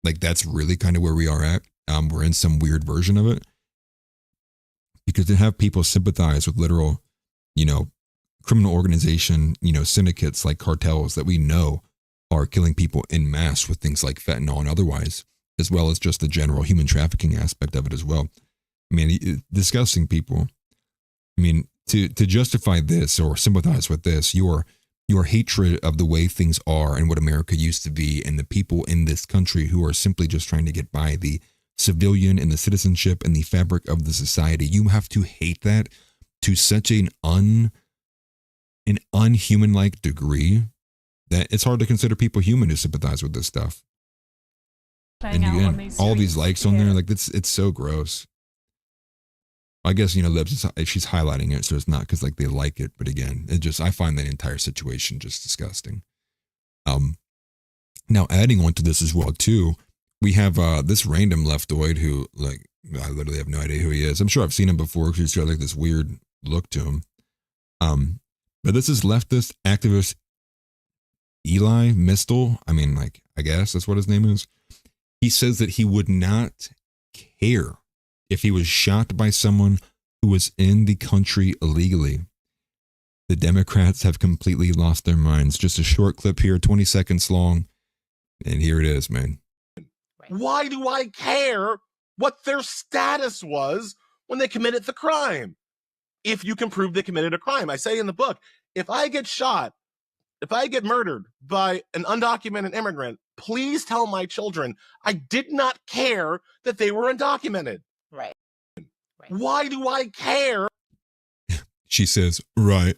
Speaker 2: Like that's really kind of where we are at. We're in some weird version of it, because to have people sympathize with literal, you know, criminal organization, you know, syndicates like cartels that we know are killing people en masse with things like fentanyl and otherwise, as well as just the general human trafficking aspect of it as well. I mean, disgusting people. I mean, to justify this or sympathize with this, your hatred of the way things are and what America used to be, and the people in this country who are simply just trying to get by, the civilian and the citizenship and the fabric of the society, you have to hate that to such an unhuman-like degree that it's hard to consider people human who sympathize with this stuff. And again, all these likes on there, like it's so gross. I guess, you know, Libs, she's highlighting it, so it's not because like they like it, but again, I find that entire situation just disgusting. Now adding on to this as well too, we have this random leftoid who, like, I literally have no idea who he is. I'm sure I've seen him before because he's got like this weird look to him. But this is leftist activist Eli Mistel. I mean, like, I guess that's what his name is. He says that he would not care if he was shot by someone who was in the country illegally. The Democrats have completely lost their minds. Just a short clip here, 20 seconds long. And here it is, man.
Speaker 16: Why do I care what their status was when they committed the crime? If you can prove they committed a crime. I say in the book, if I get shot, if I get murdered by an undocumented immigrant, please tell my children I did not care that they were undocumented.
Speaker 17: Right.
Speaker 16: Why do I care?
Speaker 2: She says, right.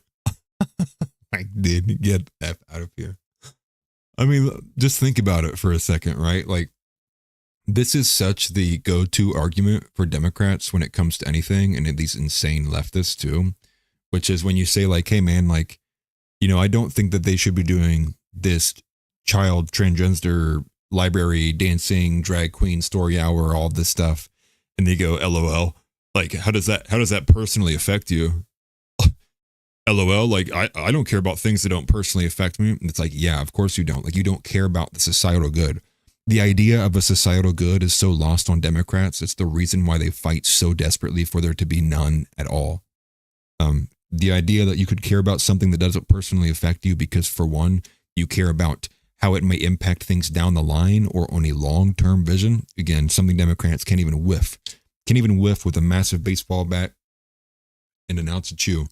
Speaker 2: I did get the F out of here. I mean, just think about it for a second, right? Like, this is such the go-to argument for Democrats when it comes to anything, and these insane leftists too, which is when you say like, hey man, like, you know, I don't think that they should be doing this child transgender library dancing drag queen story hour, all this stuff. And they go, LOL, like, how does that personally affect you? LOL, like, I don't care about things that don't personally affect me. And it's like, yeah, of course you don't. Like, you don't care about the societal good. The idea of a societal good is so lost on Democrats. It's the reason why they fight so desperately for there to be none at all. The idea that you could care about something that doesn't personally affect you because, for one, you care about how it may impact things down the line or on a long-term vision. Again, something Democrats can't even whiff. Can't even whiff with a massive baseball bat and an ounce of chew.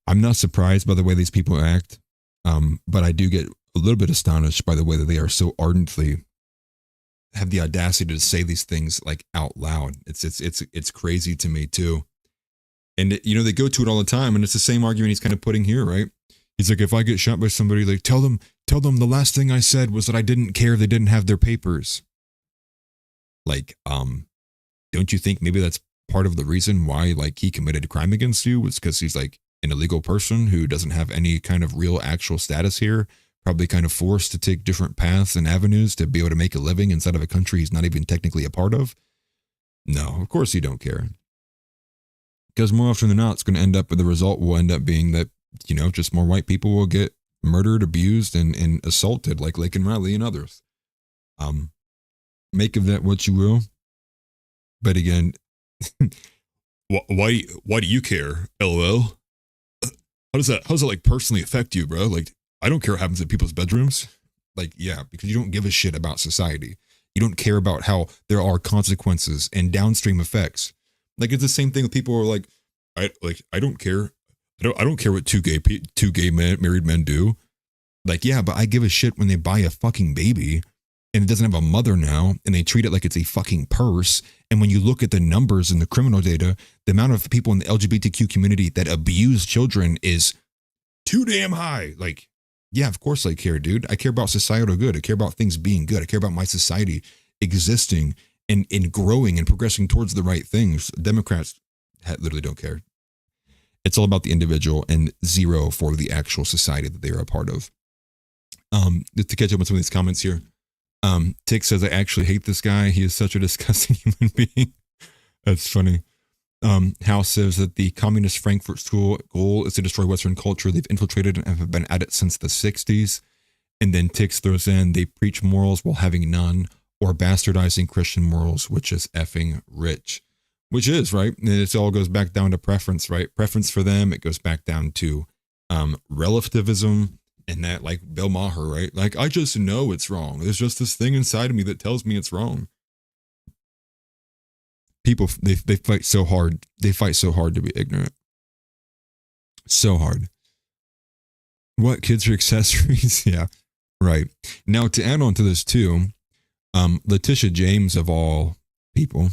Speaker 2: I'm not surprised by the way these people act, but I do get a little bit astonished by the way that they are so ardently have the audacity to say these things like out loud. It's crazy to me too. And you know, they go to it all the time, and it's the same argument he's kind of putting here, right? He's like, if I get shot by somebody, like, tell them the last thing I said was that I didn't care they didn't have their papers. Like, don't you think maybe that's part of the reason why, like, he committed a crime against you was because he's like an illegal person who doesn't have any kind of real actual status here, probably kind of forced to take different paths and avenues to be able to make a living inside of a country he's not even technically a part of? No, of course you don't care. Because more often than not, it's going to end up, the result will end up being that you know, just more white people will get murdered, abused, and assaulted like Laken Riley and others. Make of that what you will. But again, why do you care? LOL. How does that like personally affect you, bro? Like, I don't care what happens in people's bedrooms. Like, yeah, because you don't give a shit about society. You don't care about how there are consequences and downstream effects. Like, it's the same thing with people who are like, I don't care. I don't care what two gay married men do. Like, yeah, but I give a shit when they buy a fucking baby and it doesn't have a mother now, and they treat it like it's a fucking purse. And when you look at the numbers and the criminal data, the amount of people in the LGBTQ community that abuse children is too damn high. Like, yeah, of course I care, dude. I care about societal good. I care about things being good. I care about my society existing and growing and progressing towards the right things. Democrats literally don't care. It's all about the individual and zero for the actual society that they are a part of. Just to catch up on some of these comments here. Tick says, I actually hate this guy. He is such a disgusting human being. That's funny. House says that the communist Frankfurt School goal is to destroy Western culture. They've infiltrated and have been at it since the 60s. And then Tix throws in, they preach morals while having none, or bastardizing Christian morals, which is effing rich. Which is, right? And it all goes back down to preference, right? Preference for them. It goes back down to relativism. And that, like Bill Maher, right? Like, I just know it's wrong. There's just this thing inside of me that tells me it's wrong. People, they fight so hard. They fight so hard to be ignorant. So hard. What, kids are accessories? Yeah, right. Now, to add on to this too, Letitia James, of all people,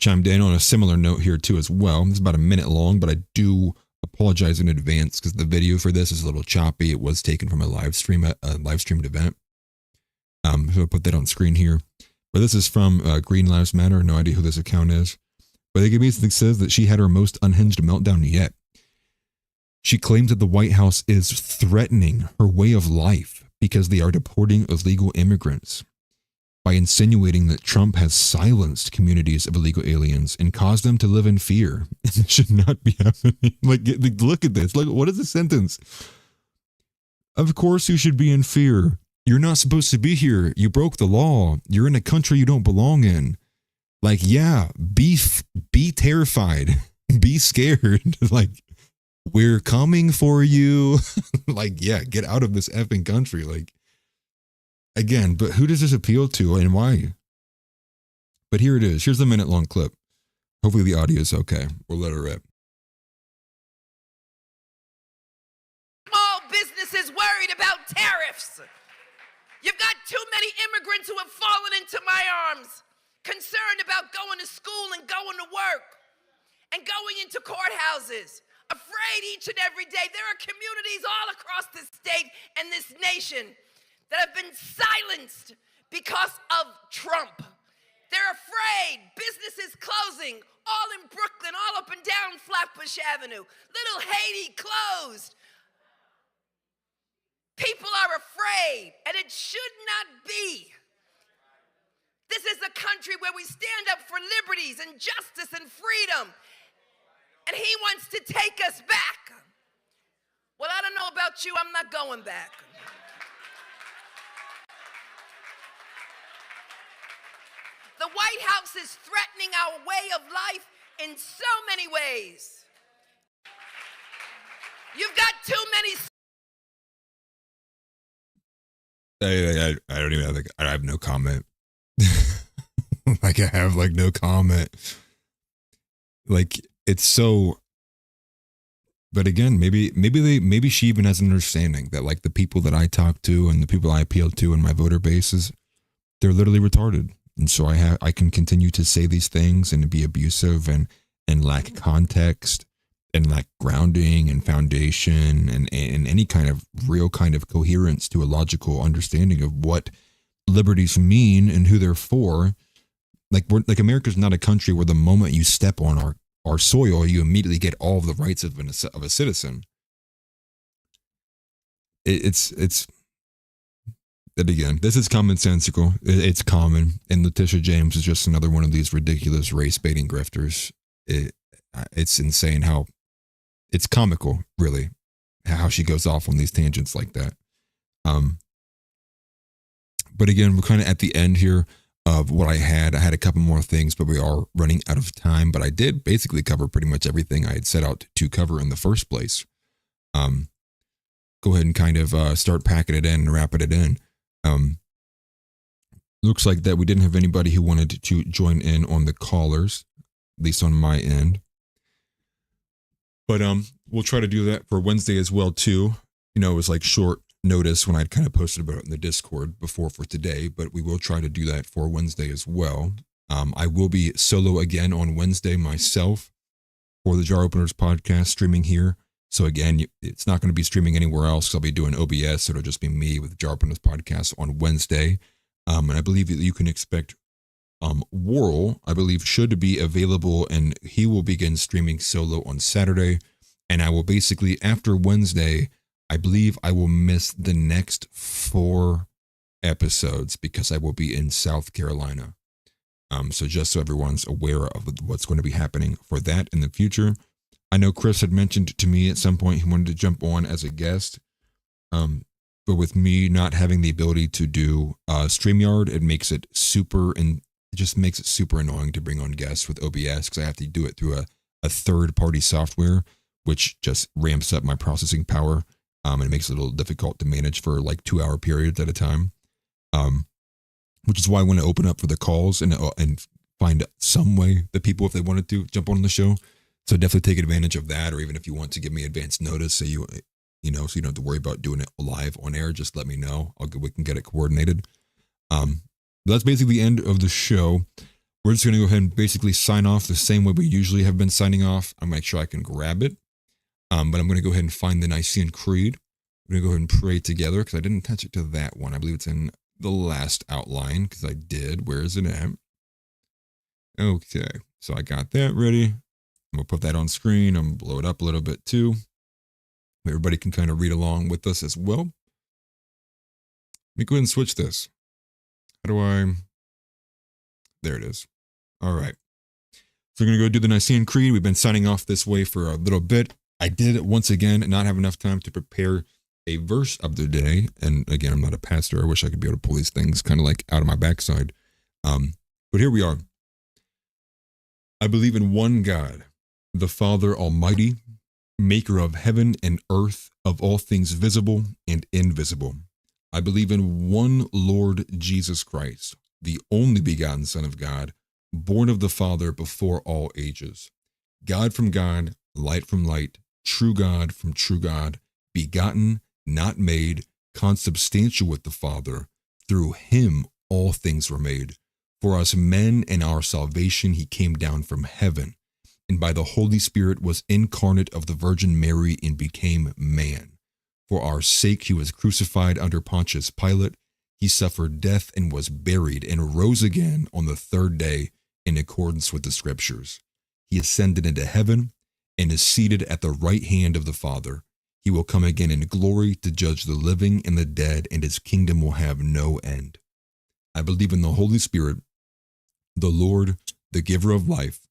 Speaker 2: chimed in on a similar note here too as well. It's about a minute long, but I do apologize in advance because the video for this is a little choppy. It was taken from a live streamed event. So I'll put that on screen here. But this is from Green Lives Matter. No idea who this account is. But it basically says that she had her most unhinged meltdown yet. She claims that the White House is threatening her way of life because they are deporting illegal immigrants by insinuating that Trump has silenced communities of illegal aliens and caused them to live in fear. It should not be happening. Like, look at this. Like, what is the sentence? Of course you should be in fear. You're not supposed to be here. You broke the law. You're in a country you don't belong in. Like, yeah, be terrified. Be scared. Like, we're coming for you. Like, yeah, get out of this effing country. Like, again, but who does this appeal to and why? But here it is. Here's the minute-long clip. Hopefully the audio is okay. We'll let her rip.
Speaker 17: Small businesses worried about tariffs. You've got too many immigrants who have fallen into my arms, concerned about going to school and going to work and going into courthouses, afraid each and every day. There are communities all across this state and this nation that have been silenced because of Trump. They're afraid. Businesses closing, all in Brooklyn, all up and down Flatbush Avenue. Little Haiti closed. People are afraid, and it should not be. This is a country where we stand up for liberties and justice and freedom, and he wants to take us back. Well, I don't know about you, I'm not going back. The White House is threatening our way of life in so many ways. You've got too many.
Speaker 2: I don't even have, I have no comment. Like, I have like no comment. Like, it's so, but again, maybe she even has an understanding that like the people that I talk to and the people I appeal to in my voter bases, they're literally retarded. And so I can continue to say these things and be abusive and lack context and lack grounding and foundation and any kind of real kind of coherence to a logical understanding of what liberties mean and who they're for. Like, America's not a country where the moment you step on our soil, you immediately get all of the rights of a citizen. It's that again, this is commonsensical. It's common. And Letitia James is just another one of these ridiculous race baiting grifters. It's insane how it's comical, really, how she goes off on these tangents like that. But again, we're kind of at the end here of what I had. I had a couple more things, but we are running out of time. But I did basically cover pretty much everything I had set out to cover in the first place. Go ahead and kind of start packing it in and wrapping it in. Looks like that we didn't have anybody who wanted to join in on the callers, at least on my end. But we'll try to do that for Wednesday as well too. You know, it was like short notice when I'd kind of posted about it in the Discord before for today, but we will try to do that for Wednesday as well. I will be solo again on Wednesday myself for the Jar Openers podcast streaming here. So again, it's not going to be streaming anywhere else. I'll be doing OBS. It'll just be me with the Jar Openers podcast on Wednesday. And I believe that you can expect Worrell, I believe, should be available, and he will begin streaming solo on Saturday. And I will basically, after Wednesday, I believe I will miss the next 4 episodes because I will be in South Carolina. So just so everyone's aware of what's going to be happening for that in the future. I know Chris had mentioned to me at some point he wanted to jump on as a guest. But with me not having the ability to do StreamYard, it makes it super, and it just makes it super annoying to bring on guests with OBS because I have to do it through a third-party software, which just ramps up my processing power. And it makes it a little difficult to manage for like 2-hour periods at a time. Which is why I want to open up for the calls and find some way that people, if they wanted to, jump on the show. So definitely take advantage of that, or even if you want to give me advance notice, so you know, so you don't have to worry about doing it live on air, just let me know. We can get it coordinated. That's basically the end of the show. We're just going to go ahead and basically sign off the same way we usually have been signing off. I'll make sure I can grab it. But I'm going to go ahead and find the Nicene Creed. We're going to go ahead and pray together because I didn't attach it to that one. I believe it's in the last outline because I did. Where is it at? Okay, so I got that ready. I'm going to put that on screen. I'm going to blow it up a little bit too. Everybody can kind of read along with us as well. Let me go ahead and switch this. How do I? There it is. All right. So we're going to go do the Nicene Creed. We've been signing off this way for a little bit. I did, once again, not have enough time to prepare a verse of the day. And again, I'm not a pastor. I wish I could be able to pull these things kind of like out of my backside. But here we are. I believe in one God, the Father Almighty, maker of heaven and earth, of all things visible and invisible. I believe in one Lord Jesus Christ, the only begotten Son of God, born of the Father before all ages. God from God, light from light, true God from true God, begotten, not made, consubstantial with the Father. Through him all things were made. For us men and our salvation he came down from heaven, and by the Holy Spirit was incarnate of the Virgin Mary and became man. For our sake he was crucified under Pontius Pilate. He suffered death and was buried and rose again on the 3rd day in accordance with the Scriptures. He ascended into heaven and is seated at the right hand of the Father. He will come again in glory to judge the living and the dead, and his kingdom will have no end. I believe in the Holy Spirit, the Lord, the giver of life,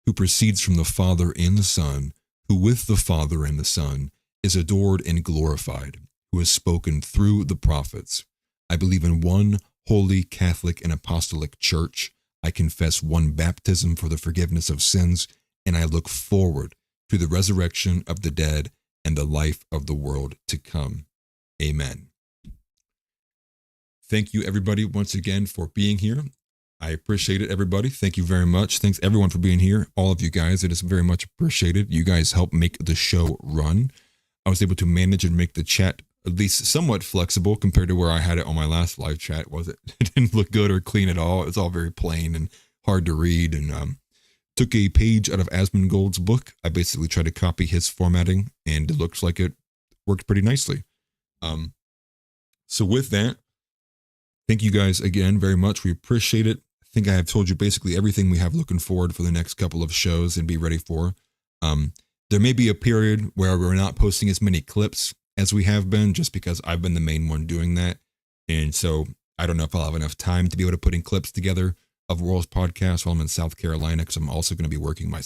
Speaker 2: who proceeds from the Father and the Son, who with the Father and the Son is adored and glorified, who has spoken through the prophets. I believe in one holy, Catholic, and apostolic church. I confess one baptism for the forgiveness of sins, and I look forward to the resurrection of the dead and the life of the world to come. Amen. Thank you, everybody, once again for being here. I appreciate it, everybody. Thank you very much. Thanks, everyone, for being here. All of you guys, it is very much appreciated. You guys help make the show run. I was able to manage and make the chat at least somewhat flexible compared to where I had it on my last live chat. It didn't look good or clean at all. It's all very plain and hard to read. And took a page out of Asmongold's book. I basically tried to copy his formatting, and it looks like it worked pretty nicely. So with that, thank you guys again very much. We appreciate it. I think I have told you basically everything we have looking forward for the next couple of shows and be ready for. There may be a period where we're not posting as many clips as we have been, just because I've been the main one doing that. And so I don't know if I'll have enough time to be able to put in clips together of World's podcast while I'm in South Carolina, because I'm also going to be working my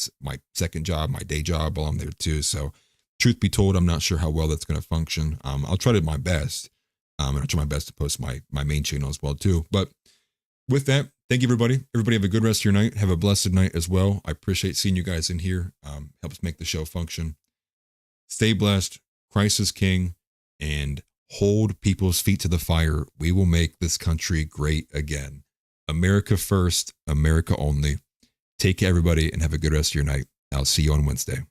Speaker 2: second job, my day job, while I'm there too. So truth be told, I'm not sure how well that's going to function. I'll try to my best. And I'll try my best to post my main channel as well too. But with that, thank you everybody. Everybody have a good rest of your night. Have a blessed night as well. I appreciate seeing you guys in here. Helps make the show function. Stay blessed. Christ is King. And hold people's feet to the fire. We will make this country great again. America first, America only. Take care, everybody, and have a good rest of your night. I'll see you on Wednesday.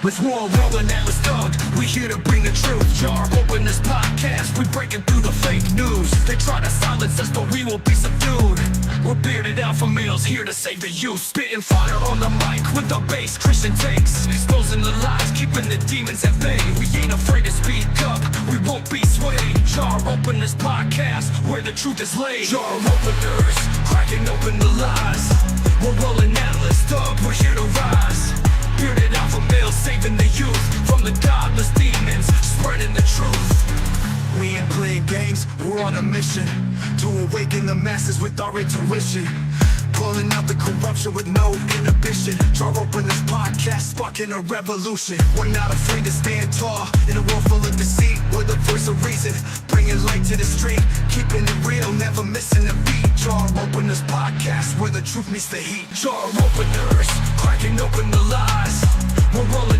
Speaker 1: Let's roll rolling Atlas Dog. We here to bring the truth. Jar open this podcast. We breaking through the fake news. They try to silence us, but we will be subdued. We're bearded alpha males here to save the youth. Spitting fire on the mic with the bass Christian takes. Exposing the lies, keeping the demons at bay. We ain't afraid to speak up. We won't be swayed. Jar open this podcast where the truth is laid. Jar openers, cracking open the lies. We're rolling Atlas Dog. We're here to rise. Bearded alpha males saving the youth from the godless demons, spreading the truth. We ain't playing games, we're on a mission to awaken the masses with our intuition. Pulling out the corruption with no inhibition. Jar open this podcast, sparking a revolution. We're not afraid to stand tall in a world full of deceit. We're the voice of reason, bringing light to the street. Keeping it real, never missing a beat. Jar open this podcast where the truth meets the heat. Jar openers, cracking open the lies. We're rolling